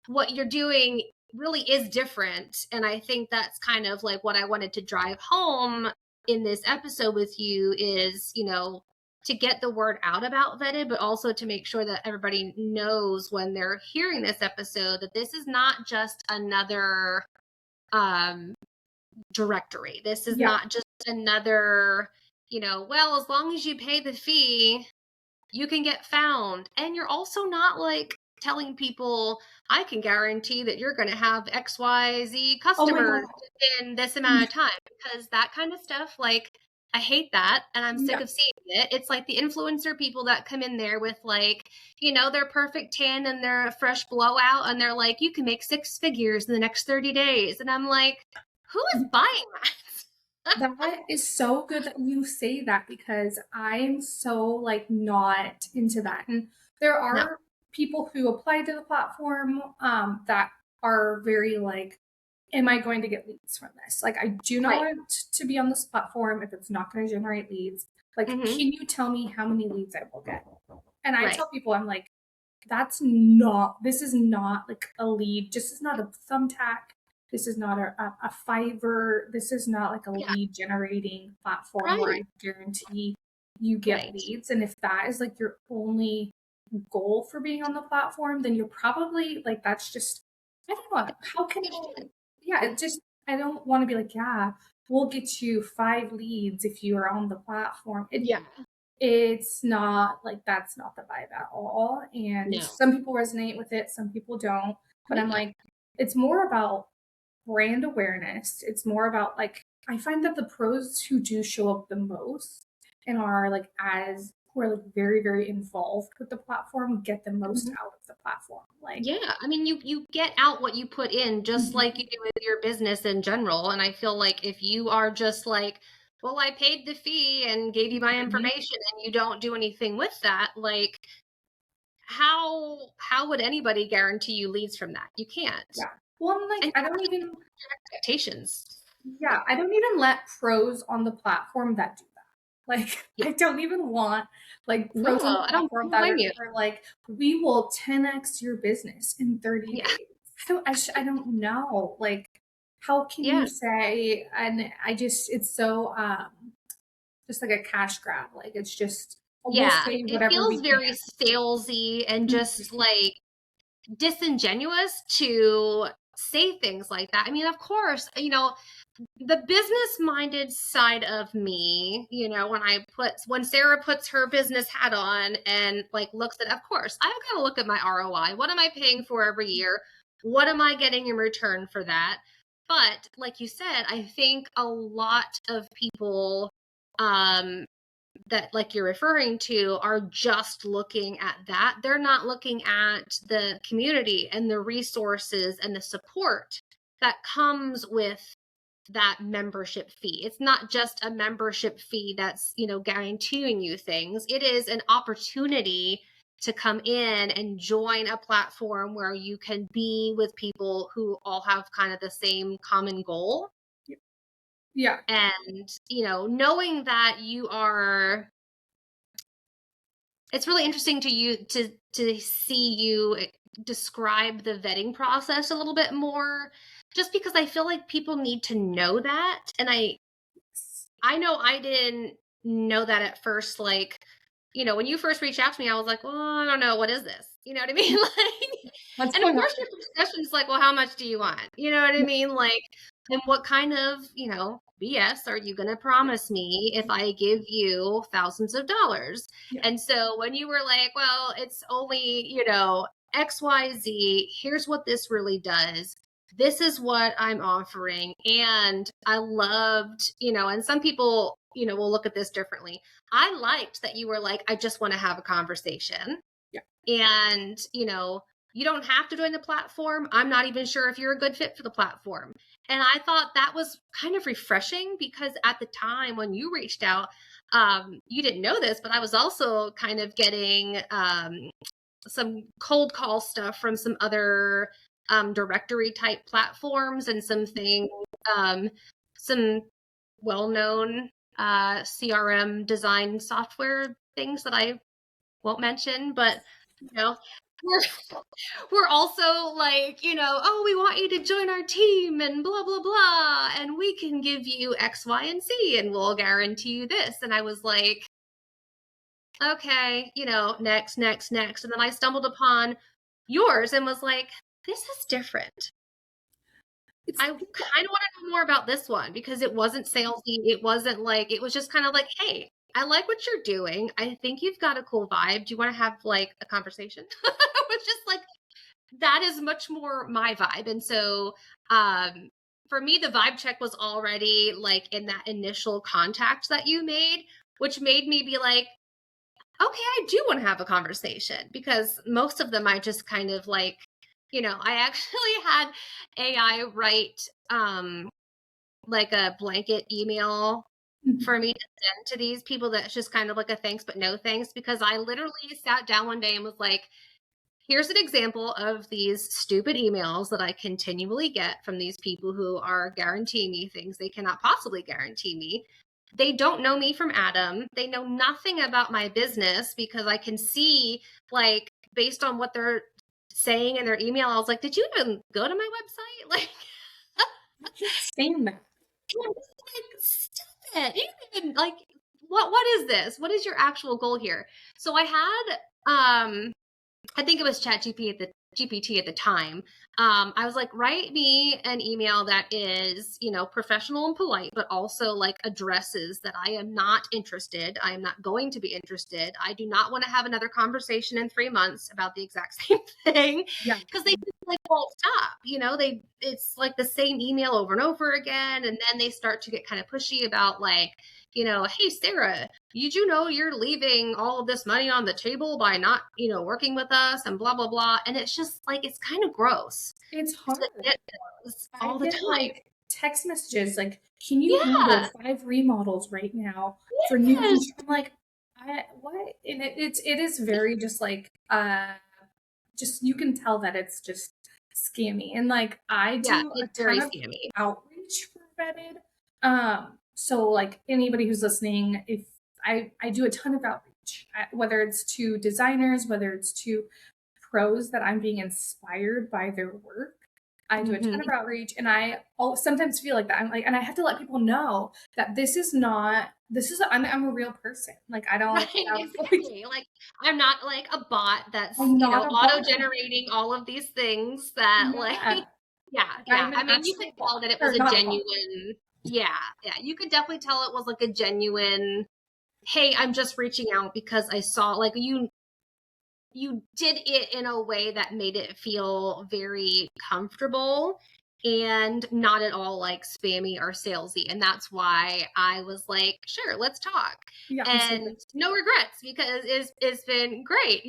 what you're doing really is different. And I think that's kind of like what I wanted to drive home in this episode with you is, to get the word out about vetted, but also to make sure that everybody knows when they're hearing this episode that this is not just another um, directory. This is yeah. not just another, well, as long as you pay the fee, you can get found. And you're also not like telling people, I can guarantee that you're going to have XYZ Oh my customers God. in this amount of time. Because that kind of stuff, like, I hate that. And I'm sick Yeah. of seeing it. It's like the influencer people that come in there with, like, their perfect tan and their fresh blowout. And they're like, you can make 6 figures in the next 30 days. And I'm like, who is buying that? That is so good that you say that, because I'm so like not into that. And there No. are people who apply to the platform that are very like, am I going to get leads from this? Like, I do not Right. want to be on this platform if it's not going to generate leads. Like, Mm-hmm. can you tell me how many leads I will get? And I Right. tell people, I'm like, this is not like a lead. This is not a thumbtack. This is not a Fiverr. This is not like a Yeah. lead generating platform where Right. I guarantee you get Right. leads. And if that is like your only goal for being on the platform, then you're probably like, that's just, I don't know. How can, yeah, it just, I don't want to be like, yeah, we'll get you 5 leads if you are on the platform. Yeah. It's not like, that's not the vibe at all. And No. some people resonate with it, some people don't. But I'm Yeah. like, it's more about brand awareness. It's more about like, I find that the pros who do show up the most and are like, as who are like very, very involved with the platform, get the most Mhm. out of the platform. Like, Yeah, I mean, you get out what you put in, just like you do with your business in general. And I feel like if you are just like, well, I paid the fee and gave you my mhm, information, and you don't do anything with that, like how would anybody guarantee you leads from that? You can't. yeah. Well, I'm like, And I don't even, expectations. yeah, I don't even let pros on the platform that do that. Like, Yeah. I don't even want like No, pros on the I platform don't that blame you. are like, we will 10x your business in 30 Yeah. days. I don't know. Like, how can Yeah. you say, and I just, it's so, just like a cash grab. Like, it's just, we'll Yeah. say It whatever feels we very can. salesy and just like disingenuous to say things like that. I mean, of course, the business minded side of me, when Sarah puts her business hat on and like looks at, of course, I've got to look at my ROI. What am I paying for every year? What am I getting in return for that? But like you said, I think a lot of people um that like you're referring to are just looking at that. They're not looking at the community and the resources and the support that comes with that membership fee. It's not just a membership fee that's, guaranteeing you things. It is an opportunity to come in and join a platform where you can be with people who all have kind of the same common goal. Yeah. And, knowing that it's really interesting to see you describe the vetting process a little bit more, just because I feel like people need to know that. And I know I didn't know that at first. Like, when you first reached out to me, I was like, well, I don't know. What is this? You know what I mean? Like, and of course, your discussion's like, well, how much do you want? You know what I mean? Like, and what kind of, BS are you going to promise me if I give you thousands of dollars? Yeah. And so when you were like, well, it's only, XYZ, here's what this really does. This is what I'm offering. And I loved, and some people, will look at this differently. I liked that you were like, I just want to have a conversation. Yeah. And, you don't have to join the platform. I'm not even sure if you're a good fit for the platform. And I thought that was kind of refreshing, because at the time when you reached out, you didn't know this, but I was also kind of getting some cold call stuff from some other directory type platforms and some things, some well-known CRM design software things that I won't mention, but we're also like, oh, we want you to join our team and blah, blah, blah. And we can give you X, Y, and Z, and we'll guarantee you this. And I was like, okay, next. And then I stumbled upon yours and was like, this is different. I kind of want to know more about this one, because it wasn't salesy. It wasn't like, it was just kind of like, hey, I like what you're doing. I think you've got a cool vibe. Do you want to have like a conversation? It was just like, that is much more my vibe. And so for me, the vibe check was already like in that initial contact that you made, which made me be like, okay, I do want to have a conversation, because most of them I just kind of like, I actually had AI write like a blanket email for me to send to these people that's just kind of like a thanks but no thanks, because I literally sat down one day and was like, here's an example of these stupid emails that I continually get from these people who are guaranteeing me things they cannot possibly guarantee me. They don't know me from Adam. They know nothing about my business, because I can see, like, based on what they're saying in their email, I was like, did you even go to my website? Like, I can't stand that. Like, stop it. You even, like, what is this? What is your actual goal here? So I had I think it was GPT at the time. I was like, write me an email that is, professional and polite, but also like addresses that I am not interested. I am not going to be interested. I do not want to have another conversation in 3 months about the exact same thing. Yeah. Because they just like won't stop. It's like the same email over and over again. And then they start to get kind of pushy about like, hey, Sarah, did you know you're leaving all of this money on the table by not, working with us and blah, blah, blah. And it's just like, it's kind of gross. It's hard. All the time. Like text messages like, can you handle 5 remodels right now for new construction? I'm like, what? And it is very just like, just, you can tell that it's just scammy. And like, I do a ton of outreach for Vetted. So like anybody who's listening, if I do a ton of outreach, whether it's to designers, whether it's to pros that I'm being inspired by their work. I do a ton of outreach, and I sometimes feel like that. I'm like, and I have to let people know that I'm a real person. Like, I don't exactly. Like, I'm not like a bot that's auto generating all of these things that I mean, you could tell that it was a genuine. Yeah. You could definitely tell it was like a genuine, hey, I'm just reaching out because I saw, like, you did it in a way that made it feel very comfortable. and not at all like spammy or salesy. And that's why I was like, sure, let's talk. Yeah, I'm so And good. no regrets because it's been great,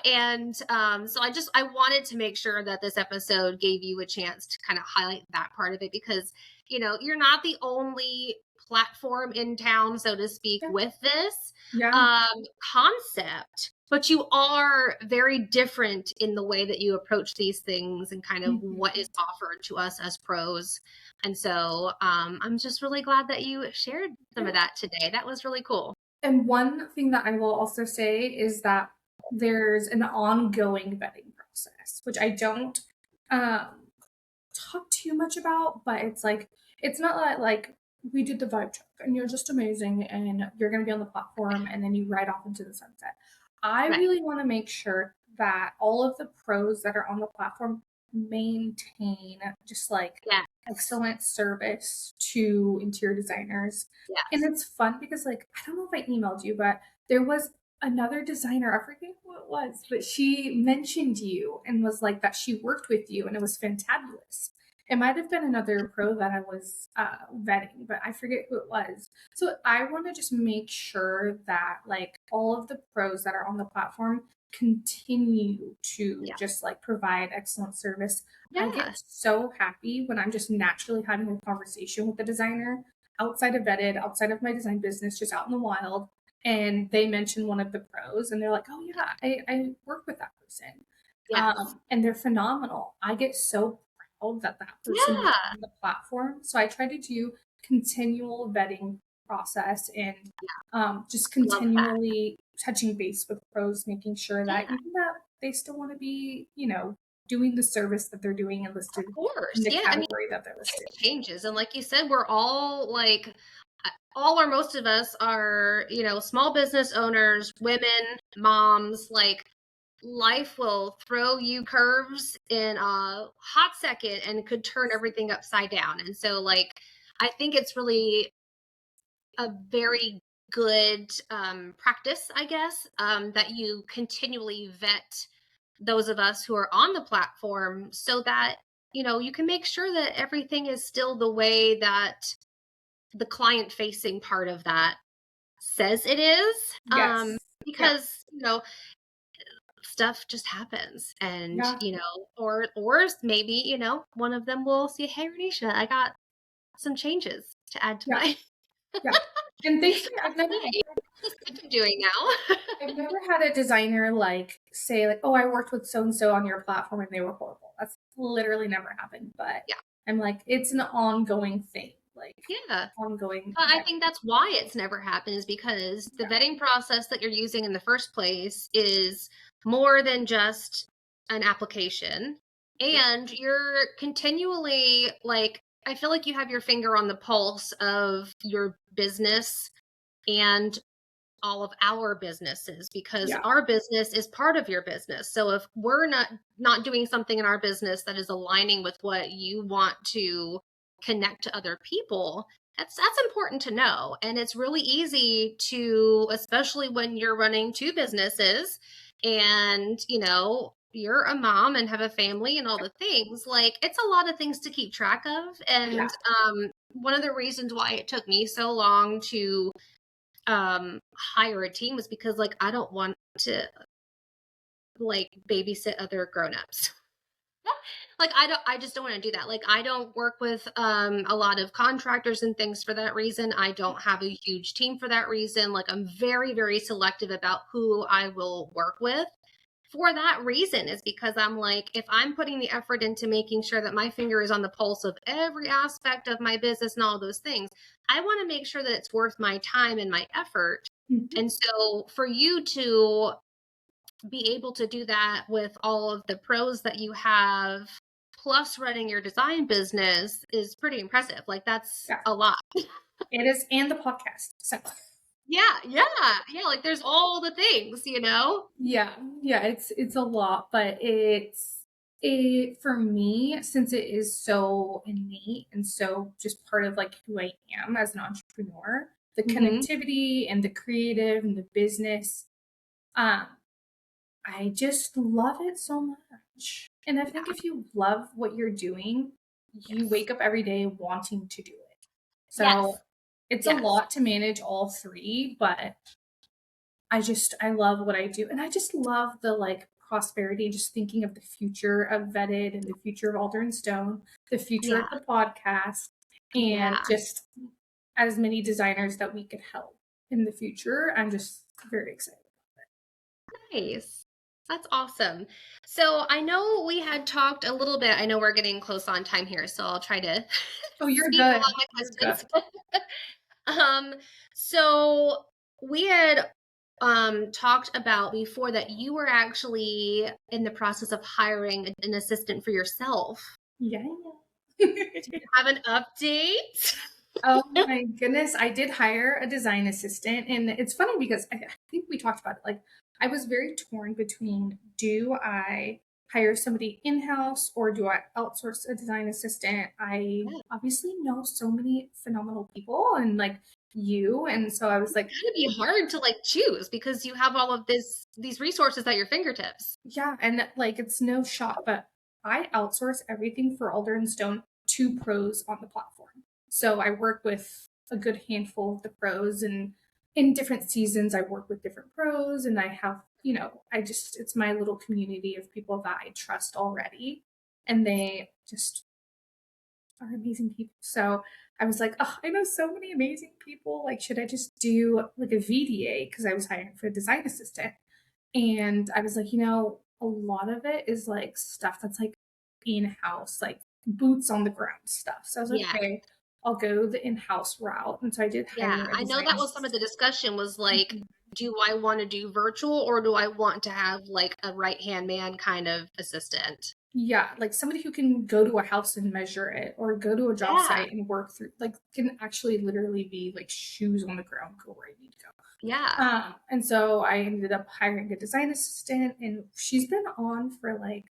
And so I wanted to make sure that this episode gave you a chance to kind of highlight that part of it because, you're not the only platform in town, so to speak, Yeah. with this Yeah. concept, but you are very different in the way that you approach these things and kind of what Mhm. is offered to us as pros. And so I'm just really glad that you shared some of Yeah. that today. That was really cool. And one thing that I will also say is that there's an ongoing vetting process, which I don't um, talk too much about, but it's like, it's not like we did the vibe check and you're just amazing and you're going to be on the platform and then you ride off into the sunset. I Right. really want to make sure that all of the pros that are on the platform maintain just like Yes. excellent service to interior designers. And Yes. it's fun because, like, I don't know if I emailed you, but there was another designer, I forget who it was, but she mentioned you and was like that she worked with you and it was fantabulous. It might have been another pro that I was vetting, but I forget who it was. So I want to just make sure that like all of the pros that are on the platform continue to Yeah. just like provide excellent service. I get Yes. so happy when I'm just naturally having a conversation with the designer outside of vetted, outside of my design business, just out in the wild. And they mention one of the pros and they're like, oh, yeah, I work with that person. Yes. And they're phenomenal. I get so proud that that person is Yeah. on the platform. So I try to do continual vetting process and just Love that. continually touching base with pros, making sure that Yeah. even that they still want to be, doing the service that they're doing and Of listed in course. the Yeah. I mean, category that they're listed. changes. And like you said, we're all like, all or most of us are, small business owners, women, moms, like life will throw you curves in a hot second and could turn everything upside down. And so, like, I think it's really a very good practice, I guess, that you continually vet those of us who are on the platform so that, you can make sure that everything is still the way that the client facing part of that says it is. Yes. Yeah. Because, stuff just happens and, Yeah. or maybe, one of them will say, hey, Renisha, I got some changes to add to Yeah. my Yeah. And thankfully, I've never hey, this is what I'm doing now. I've never had a designer like say like, "Oh, I worked with so and so on your platform and they were horrible." That's literally never happened. But Yeah. I'm like, it's an ongoing thing, like Yeah. ongoing Well, I vetting. think that's why it's never happened is because the Yeah. vetting process that you're using in the first place is more than just an application. Yeah. And you're continually like, I feel like you have your finger on the pulse of your business and all of our businesses because Yeah. our business is part of your business. So if we're not doing something in our business that is aligning with what you want to connect to other people, that's important to know. And it's really easy to, especially when you're running two businesses and, you're a mom and have a family and all the things, like it's a lot of things to keep track of. Yeah. And one of the reasons why it took me so long to hire a team was because like I don't want to like babysit other grown-ups. Like I just don't want to do that. Like I don't work with a lot of contractors and things for that reason. I don't have a huge team for that reason. Like I'm very very selective about who I will work with. For that reason is because I'm like if I'm putting the effort into making sure that my finger is on the pulse of every aspect of my business and all those things, I want to make sure that it's worth my time and my effort. Mhm. And so for you to be able to do that with all of the pros that you have, plus running your design business is pretty impressive. Like that's Yeah. a lot. It is, and the podcast. So Yeah, yeah, yeah. Like there's all the things. yeah, yeah, it's a lot, but it for me, since it is so innate and so just part of like who I am as an entrepreneur, the Hmm. connectivity and the creative and the business, um, I just love it so much. And I think if you love what you're doing, you wake up every day wanting to do it. Yes. So it's a Yes. lot to manage all three, but I love what I do. And I just love the like prosperity, just thinking of the future of Vetted and the future of Alder and Stone, the future Yeah. of the podcast, and Yeah. just as many designers that we could help in the future. I'm just very excited. Nice. That's awesome. So I know we had talked a little bit. I know we're getting close on time here, so I'll try to Oh, you're speed good. along my You're good. questions. Um, so we had talked about before that you were actually in the process of hiring an assistant for yourself. Yeah. Do you have an update? Oh my goodness. I did hire a design assistant. And it's funny because I think we talked about it. Like, I was very torn between do I hire somebody in house or do I outsource a design assistant? I Yeah. obviously know so many phenomenal people and like you. And so I was It's like, gotta be hard to like choose because you have all of these resources at your fingertips. yeah. And like, it's no shot, but I outsource everything for Alder and Stone to pros on the platform. So I work with a good handful of the pros, and in different seasons, I work with different pros, and I have, it's my little community of people that I trust already, and they just are amazing people. So I was like, oh, I know so many amazing people. Like, should I just do like a VDA? Because I was hiring for a design assistant. And I was like, a lot of it is like stuff that's like in house, like boots on the ground stuff. So I was like, Yeah. okay, I'll go the in house route. And so I did Yeah. hire a I know that design was some of the assistant. discussion was like, Mhm. do I want to do virtual or do I want to have like a right hand man kind of assistant? Yeah, like somebody who can go to a house and measure it or go to a job Yeah. site and work through, like, can actually literally be like shoes on the ground, go where you need to go. Yeah. And so I ended up hiring a design assistant, and she's been on for like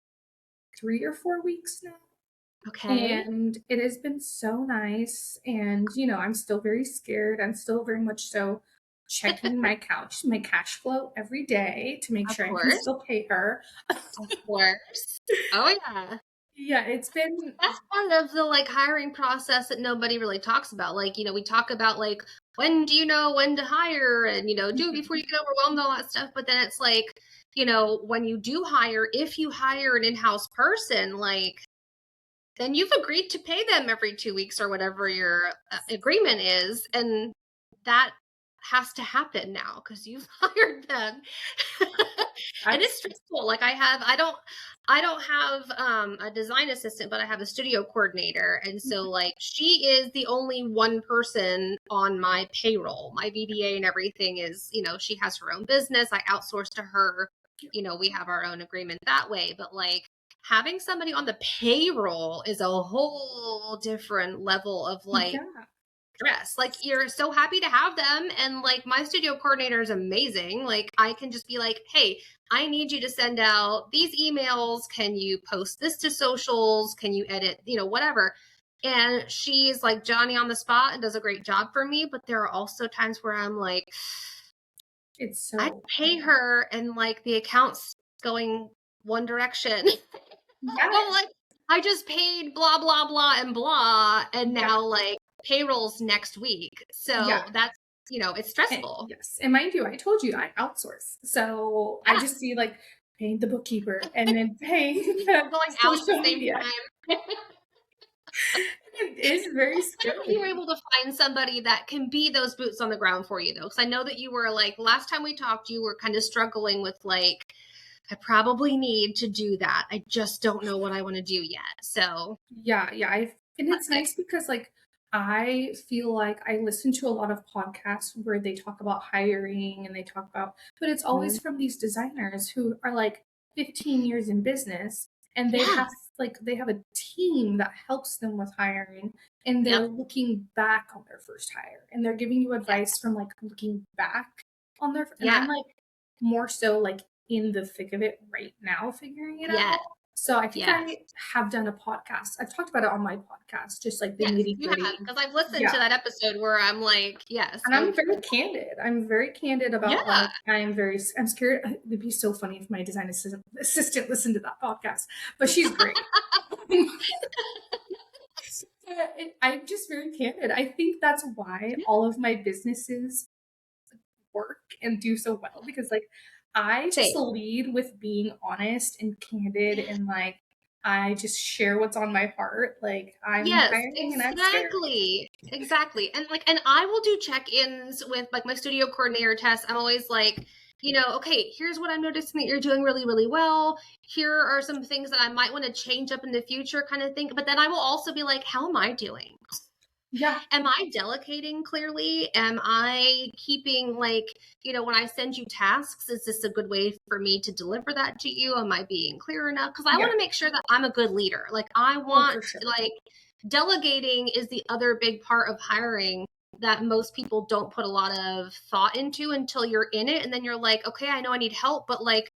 3 or 4 weeks now. Okay. And it has been so nice. And, I'm still very scared. I'm still very much so checking my cash flow every day to make Of sure I can course. still pay her. Of course. Oh yeah. Yeah, it's been, That's part of the like hiring process that nobody really talks about. Like, we talk about like when do you know when to hire and do it before you get overwhelmed, all that stuff. But then it's like, when you do hire, if you hire an in-house person, like then you've agreed to pay them every 2 weeks or whatever your agreement is. And that has to happen now because you've hired them. And it's absolutely. stressful. Like I don't have a design assistant, but I have a studio coordinator. And so like she is the only one person on my payroll. My VDA and everything is, she has her own business. I outsource to her. We have our own agreement that way. But like having somebody on the payroll is a whole different level of like Yeah. stress. Like you're so happy to have them. And like my studio coordinator is amazing. Like I can just be like, hey, I need you to send out these emails. Can you post this to socials? Can you edit, whatever. And she's like Johnny on the spot and does a great job for me. But there are also times where I'm like, It's I so, pay her and like the account's going one direction. I'm yes. like, I just paid blah, blah, blah, and blah. And Yeah. now like payroll's next week. Yeah. So that's, it's stressful. Yes. And mind you, I told you I outsource. So I Yeah. just see like paying the bookkeeper and then paying the We're going out at the social same media. time. It is very I hope you were scary. able to find somebody that can be those boots on the ground for you though. Because I know that you were like, last time we talked, you were kind of struggling with like, I probably need to do that. I just don't know what I want to do yet. So Yeah, yeah. And that's it's good. nice because like I feel like I listen to a lot of podcasts where they talk about hiring and they talk about, but it's Mhm. always from these designers who are like 15 years in business, and Yeah. they have a team that helps them with hiring, and they're Yep. looking back on their first hire and they're giving you Yeah. advice from like looking back on their, and I'm Yeah. like more so like in the thick of it right now figuring it Yes. out. So I think Yes. I have done a podcast. I've talked about it on my podcast, just like the Yes. nitty You have. gritty. Because I've listened Yeah. to that episode where I'm like, yes, And I'm very candid. I'm very candid about yeah. like I'm scared. It'd be so funny if my design assistant listened to that podcast, but she's great. I'm just very candid. I think that's why all of my businesses work and do so well, because like I just Same. lead with being honest and candid, and like I just share what's on my heart. Like I'm Yes, hiring an extra. exactly. Exactly. And I will do check-ins with like my studio coordinator Tess. I'm always like, okay, here's what I'm noticing that you're doing really, really well. Here are some things that I might want to change up in the future, kind of thing. But then I will also be like, how am I doing? Yeah, Am I delegating clearly? Am I keeping like, when I send you tasks, is this a good way for me to deliver that to you? Am I being clear enough? Because I yeah. want to make sure that I'm a good leader. Like I Oh, want for sure. like delegating is the other big part of hiring that most people don't put a lot of thought into until you're in it. And then you're like, okay, I know I need help, but like,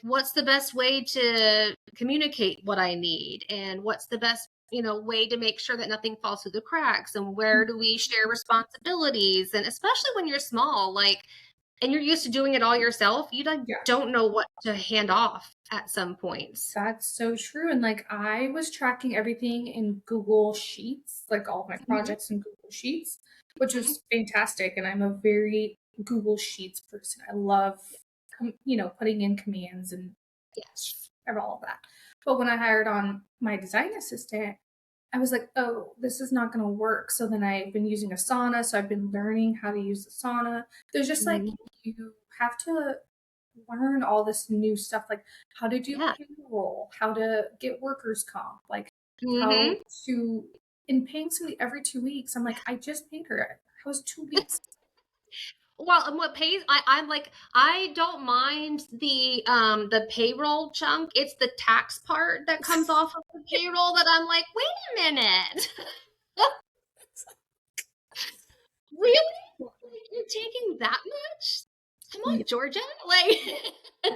what's the best way to communicate what I need, and what's the best way to make sure that nothing falls through the cracks, and where do we share responsibilities, and especially when you're small, like, and you're used to doing it all yourself, you like Yeah. don't know what to hand off at some points. That's so true. And like I was tracking everything in Google Sheets, like all of my Mm-hmm. projects in Google Sheets, which Mm-hmm. was fantastic. And I'm a very Google Sheets person. I love, putting in commands and Yes. all of that. But when I hired on my design assistant, I was like, oh, this is not going to work. So then I've been using Asana. So I've been learning how to use Asana. There's just like, Mm-hmm. you have to learn all this new stuff, like how to do Yeah. payroll, how to get workers comp, like how Mm-hmm. to, in paying somebody every 2 weeks. I'm like, I just paid her. That was 2 weeks. Well, and what pays I'm like, I don't mind the payroll chunk. It's the tax part that comes off of the payroll that I'm like, wait a minute. Really? Like, you're taking that much? Come Yeah, on, Georgia. Like, so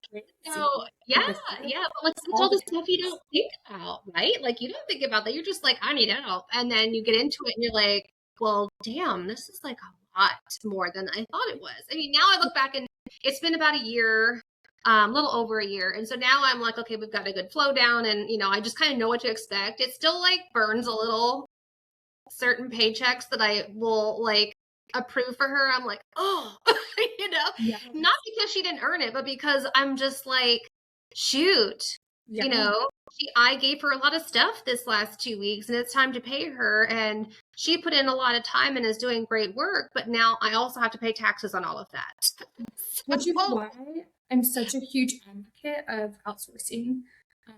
crazy. yeah, Because yeah. But like that's all all the the stuff you taxes. don't think about, right? Like you don't think about that. You're just like, I need help. And then you get into it and you're like, well, damn, this is like a lot more than I thought it was. I mean, now I look back and it's been about a year, a little over a year. And so now I'm like, okay, we've got a good flow down, and I just kind of know what to expect. It still like burns a little, certain paychecks that I will like approve for her. I'm like, oh, Yeah, not because she didn't earn it, but because I'm just like, shoot, you yeah. know, I gave her a lot of stuff this last 2 weeks, and it's time to pay her. And she put in a lot of time and is doing great work, but now I also have to pay taxes on all of that. Which is So, why I'm such a huge advocate of outsourcing,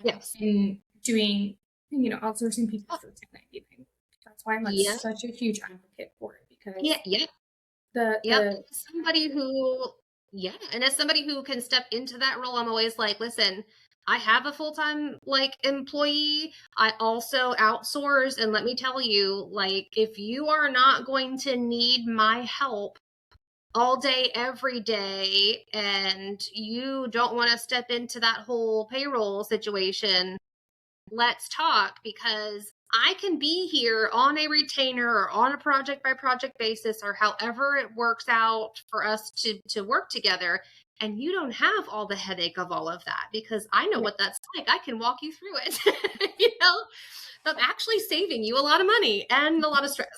yes. and doing, outsourcing people for 1099. That's why I'm like Yeah. such a huge advocate for it, Yeah. because Yeah. Yep. the Somebody who, yeah. And as somebody who can step into that role, I'm always like, listen, I have a full-time like employee. I also outsource. And let me tell you, like, if you are not going to need my help all day, every day, and you don't want to step into that whole payroll situation, let's talk, because I can be here on a retainer or on a project by project basis, or however it works out for us to work together. And you don't have all the headache of all of that, because I know yeah, what that's like. I can walk you through it. you know, I'm actually saving you a lot of money and a lot of stress.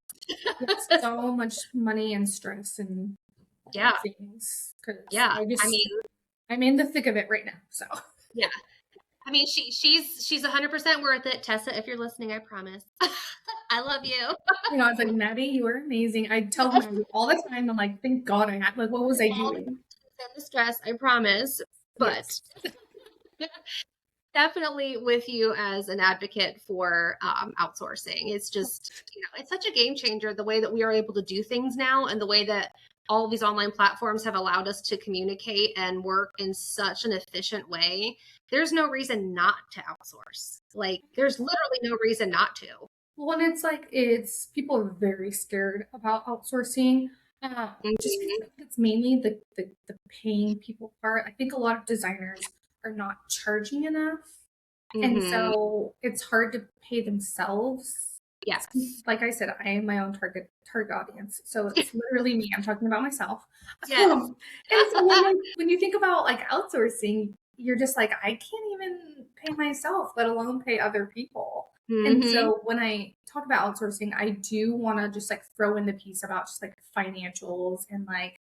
it's so much money and stress and Yeah. things, because Yeah. I mean, I'm in the thick of it right now. So yeah. I mean, she's 100% worth it. Tessa, if you're listening, I promise. I love you. I was like, Maddie, you are amazing. I tell Maddie all the time. I'm like, thank God I had, like, what was I All the doing? and the stress, I promise. But Yes. definitely with you as an advocate for outsourcing. It's just, it's such a game changer, the way that we are able to do things now, and the way that all of these online platforms have allowed us to communicate and work in such an efficient way. There's no reason not to outsource. Like, there's literally no reason not to. Well, and it's like, it's people are very scared about outsourcing. Just because I Mhm. think it's mainly the paying people part. I think a lot of designers are not charging enough. And Mhm. so it's hard to pay themselves. Yes. Like I said, I am my own target audience. So it's literally me. I'm talking about myself. Yes. And so when you think about like outsourcing, you're just like, I can't even pay myself, let alone pay other people. And Mm-hmm. so when I talk about outsourcing, I do want to just like throw in the piece about just like financials and like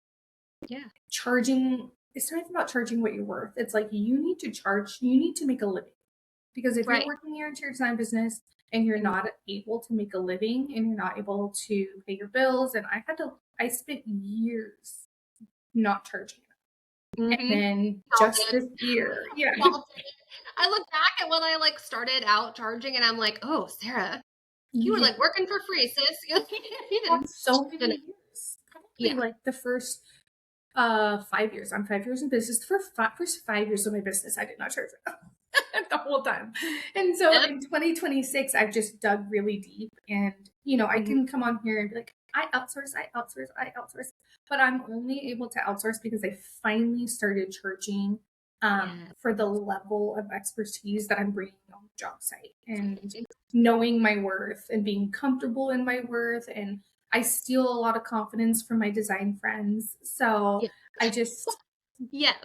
Yeah. charging. It's not even about charging what you're worth. It's like you need to charge, you need to make a living. Because if you're Right. working in your interior design business and you're Mhm. not able to make a living and you're not able to pay your bills, and I spent years not charging. And Mhm. then All just did. this year, yeah, All did. I look back at when I like started out charging and I'm like, oh, Sarah, you were yeah, like working for free, sis. You for didn't, so you know, many years. Probably yeah. like the first 5 years. I'm 5 years in business. The first 5 years of my business, I did not charge the whole time. And so Yep. in 2026, I've just dug really deep and, I Mhm. can come on here and be like, I outsource, I outsource. But I'm only able to outsource because I finally started charging Yeah. for the level of expertise that I'm bringing on the job site and knowing my worth and being comfortable in my worth. And I steal a lot of confidence from my design friends. So Yeah. I just, Yes.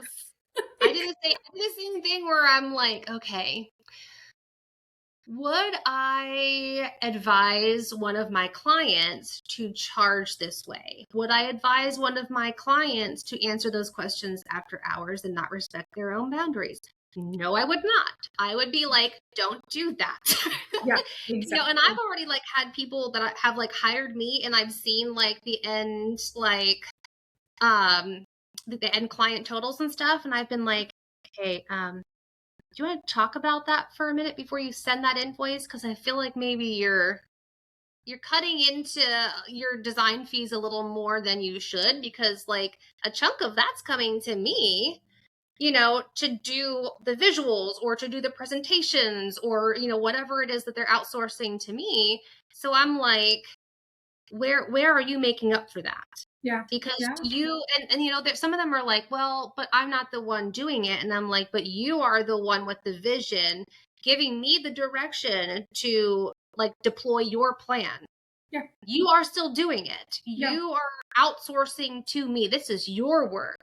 I did the same thing where I'm like, okay, would I advise one of my clients to charge this way? Would I advise one of my clients to answer those questions after hours and not respect their own boundaries? No, I would not. I would be like, don't do that. yeah, And I've exactly. already like had people that have like hired me and I've seen like um the end client totals and stuff and I've been like, hey, do you want to talk about that for a minute before you send that invoice? Because I feel like maybe you're cutting into your design fees a little more than you should because like a chunk of that's coming to me, to do the visuals or to do the presentations or, whatever it is that they're outsourcing to me. So I'm like, where are you making up for that? Yeah. Because Yeah. there some of them are like, well, but I'm not the one doing it. And I'm like, but you are the one with the vision, giving me the direction to like deploy your plan. Yeah. You are still doing it. Yeah. You are outsourcing to me. This is your work.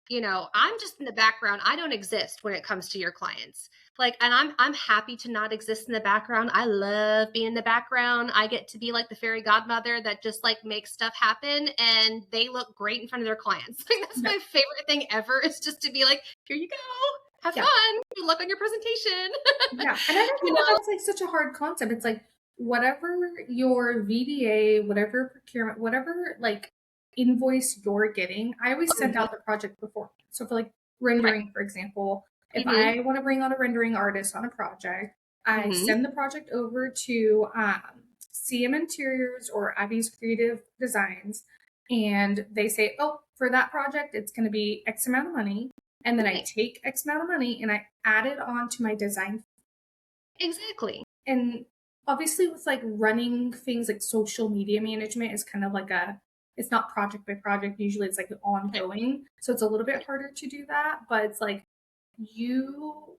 I'm just in the background. I don't exist when it comes to your clients. Like, and I'm happy to not exist in the background. I love being in the background. I get to be like the fairy godmother that just like makes stuff happen and they look great in front of their clients. Like that's Yeah. my favorite thing ever is just to be like, here you go. Have Yeah. fun. Good luck on your presentation. Yeah. And I don't you know why know? that's like such a hard concept. It's like whatever your VDA, whatever procurement, whatever like invoice you're getting, I always send Mhm. out the project before. So for like Right. rendering, for example, if Mm-hmm. I want to bring on a rendering artist on a project, I Mm-hmm. send the project over to CM Interiors or Abby's Creative Designs, and they say, oh, for that project, it's going to be X amount of money. And then I Right. take X amount of money and I add it on to my design. Exactly. And obviously, with like running things like social media management is kind of like it's not project by project. Usually it's like Right. ongoing. So it's a little bit harder to do that. But it's like you,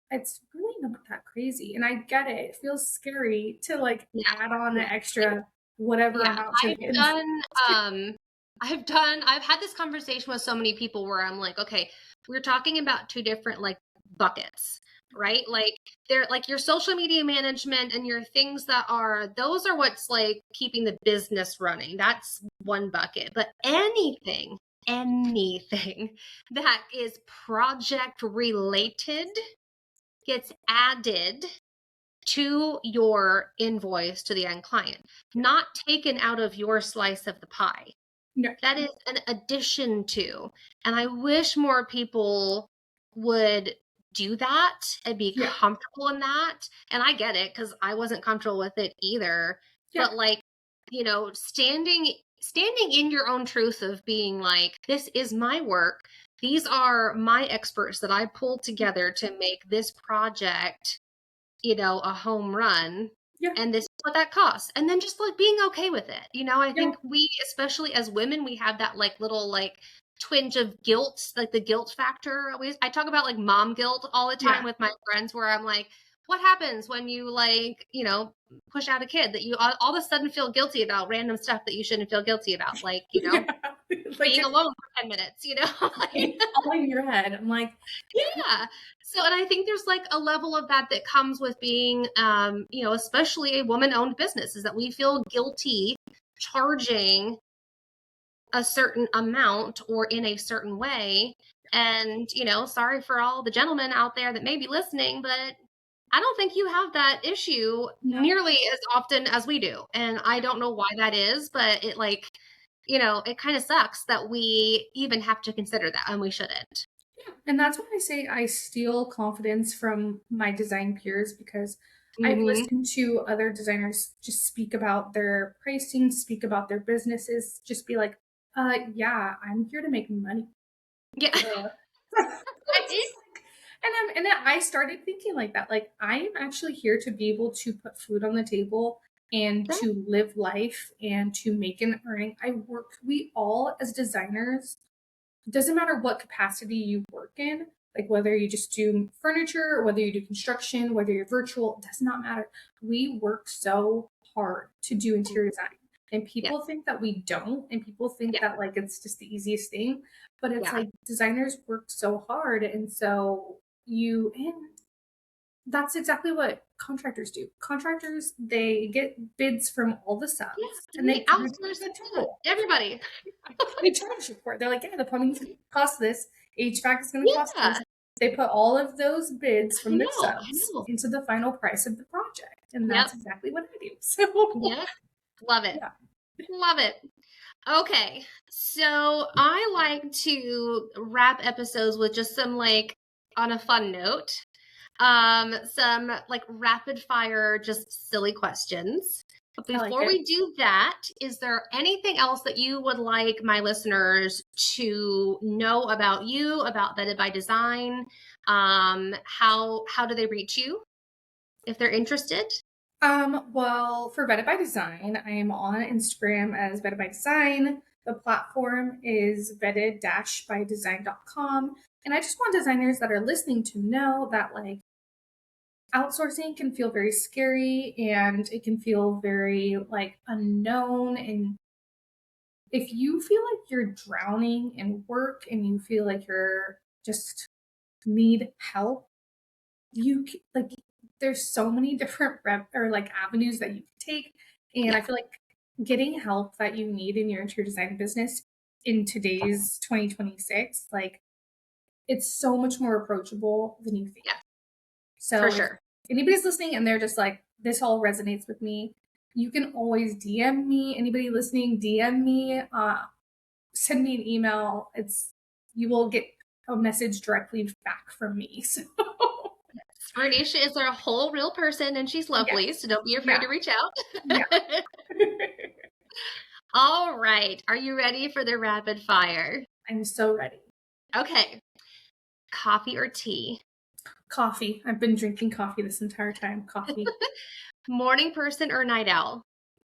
it's really not that crazy. And I get it. It feels scary to like Yeah. add on an Yeah. extra whatever Yeah, amount to the end. um I've had this conversation with so many people where I'm like, okay, we're talking about two different like buckets, right? Like they're like your social media management and your things those are what's like keeping the business running. That's one bucket. But anything that is project related gets added to your invoice to the end client, not taken out of your slice of the pie. No. That is an addition to. And I wish more people would do that and be Yeah. comfortable in that. And I get it because I wasn't comfortable with it either. Yeah. But like, standing in your own truth of being like, this is my work. These are my experts that I pulled together to make this project a home run, Yeah. and this is what that costs. And then just like being okay with it. I Yeah. think we, especially as women, we have that like little like twinge of guilt, like the guilt factor. I talk about like mom guilt all the time Yeah. with my friends where I'm like, what happens when you like, push out a kid that you all of a sudden feel guilty about random stuff that you shouldn't feel guilty about? Like, Yeah. Like being alone for 10 minutes, it's all in your head. I'm like, Yeah. So, and I think there's like a level of that that comes with being, especially a woman-owned business, is that we feel guilty charging a certain amount or in a certain way. And, sorry for all the gentlemen out there that may be listening, but I don't think you have that issue no. nearly as often as we do. And I don't know why that is, but it kind of sucks that we even have to consider that, and we shouldn't. Yeah. And that's why I say I steal confidence from my design peers, because I've Mm-hmm. listened to other designers just speak about their pricing, speak about their businesses, just be like, yeah, I'm here to make money. Yeah. And I started thinking like that. Like, I am actually here to be able to put food on the table and to live life and to make an earning. We all, as designers, it doesn't matter what capacity you work in, like whether you just do furniture or whether you do construction, whether you're virtual, it does not matter. We work so hard to do interior design. And people think that we don't, and people think that like it's just the easiest thing. But it's like designers work so hard, and and that's exactly what contractors do. Contractors, they get bids from all the subs and they outsource the total. everybody. They charge you for it. They're like, yeah, the plumbing's going to cost this, HVAC is going to cost this. They put all of those bids from their subs into the final price of the project. And that's exactly what I do. So Love it. Love it. Okay. So I like to wrap episodes with just some on a fun note, some rapid fire, just silly questions. But before we do that, is there anything else that you would like my listeners to know about you, about Vetted by Design? How do they reach you if they're interested? Well, for Vetted by Design, I am on Instagram as Vetted by Design. The platform is vetted-bydesign.com. And I just want designers that are listening to know that outsourcing can feel very scary and it can feel very unknown. And if you feel like you're drowning in work and you feel like you're just need help, there's so many different avenues that you can take. And I feel like getting help that you need in your interior design business in today's 2026, it's so much more approachable than you think. So for sure. If anybody's listening and they're just like, this all resonates with me, you can always DM me. Anybody listening, DM me, send me an email. You will get a message directly back from me. So Ronneisha is a whole real person and she's lovely, so don't be afraid to reach out. All right. Are you ready for the rapid fire? I'm so ready. Okay. Coffee or tea? Coffee. I've been drinking coffee this entire time. Coffee. Morning person or night owl?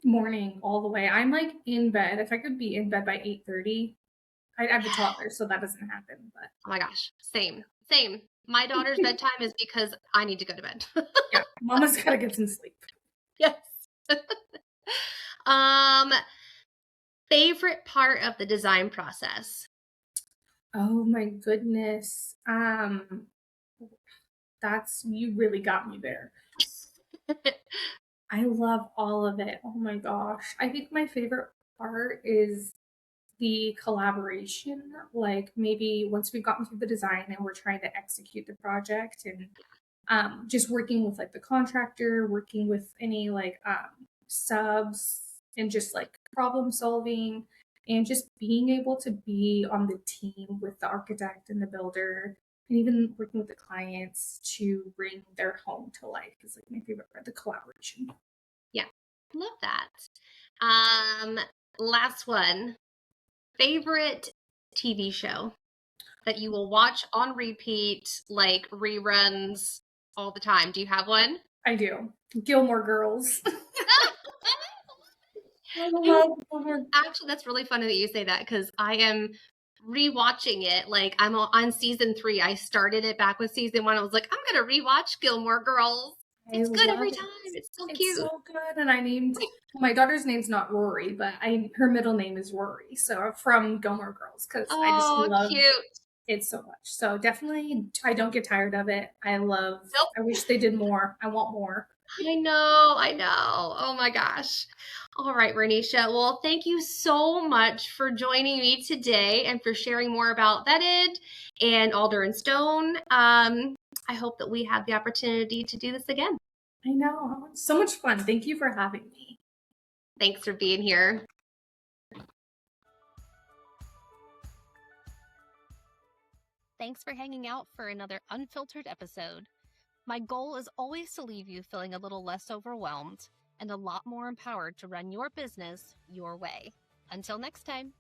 Morning, all the way. I'm in bed. If I could be in bed by 8:30, I have a toddler, so that doesn't happen. But oh my gosh, same. My daughter's bedtime is because I need to go to bed. Yeah, mama's gotta get some sleep. Yes. Favorite part of the design process? Oh my goodness. You really got me there. I love all of it. Oh my gosh. I think my favorite part is the collaboration. Maybe once we've gotten through the design and we're trying to execute the project, and just working with the contractor, working with any subs, and just problem solving, and just being able to be on the team with the architect and the builder, and even working with the clients to bring their home to life is my favorite part, the collaboration. Yeah, love that. Last one. Favorite TV show that you will watch on repeat, reruns all the time? Do you have one? I do. Gilmore Girls. I love Gilmore. Actually, that's really funny that you say that, because I am rewatching it. I'm on season 3. I started it back with season 1. I was like, I'm gonna rewatch Gilmore Girls. I It's good every love it. time. It's so It's cute. so good. And I named my daughter's name's not Rory, but her middle name is Rory. So from Gilmore Girls, because I just Oh, love cute. it so much. So definitely, I don't get tired of it. Nope. I wish they did more. I want more. I know, I know. Oh my gosh. All right, Ronneisha. Well, thank you so much for joining me today and for sharing more about Vetted and Alder and Stone. I hope that we have the opportunity to do this again. I know. It's so much fun. Thank you for having me. Thanks for being here. Thanks for hanging out for another unfiltered episode. My goal is always to leave you feeling a little less overwhelmed and a lot more empowered to run your business your way. Until next time.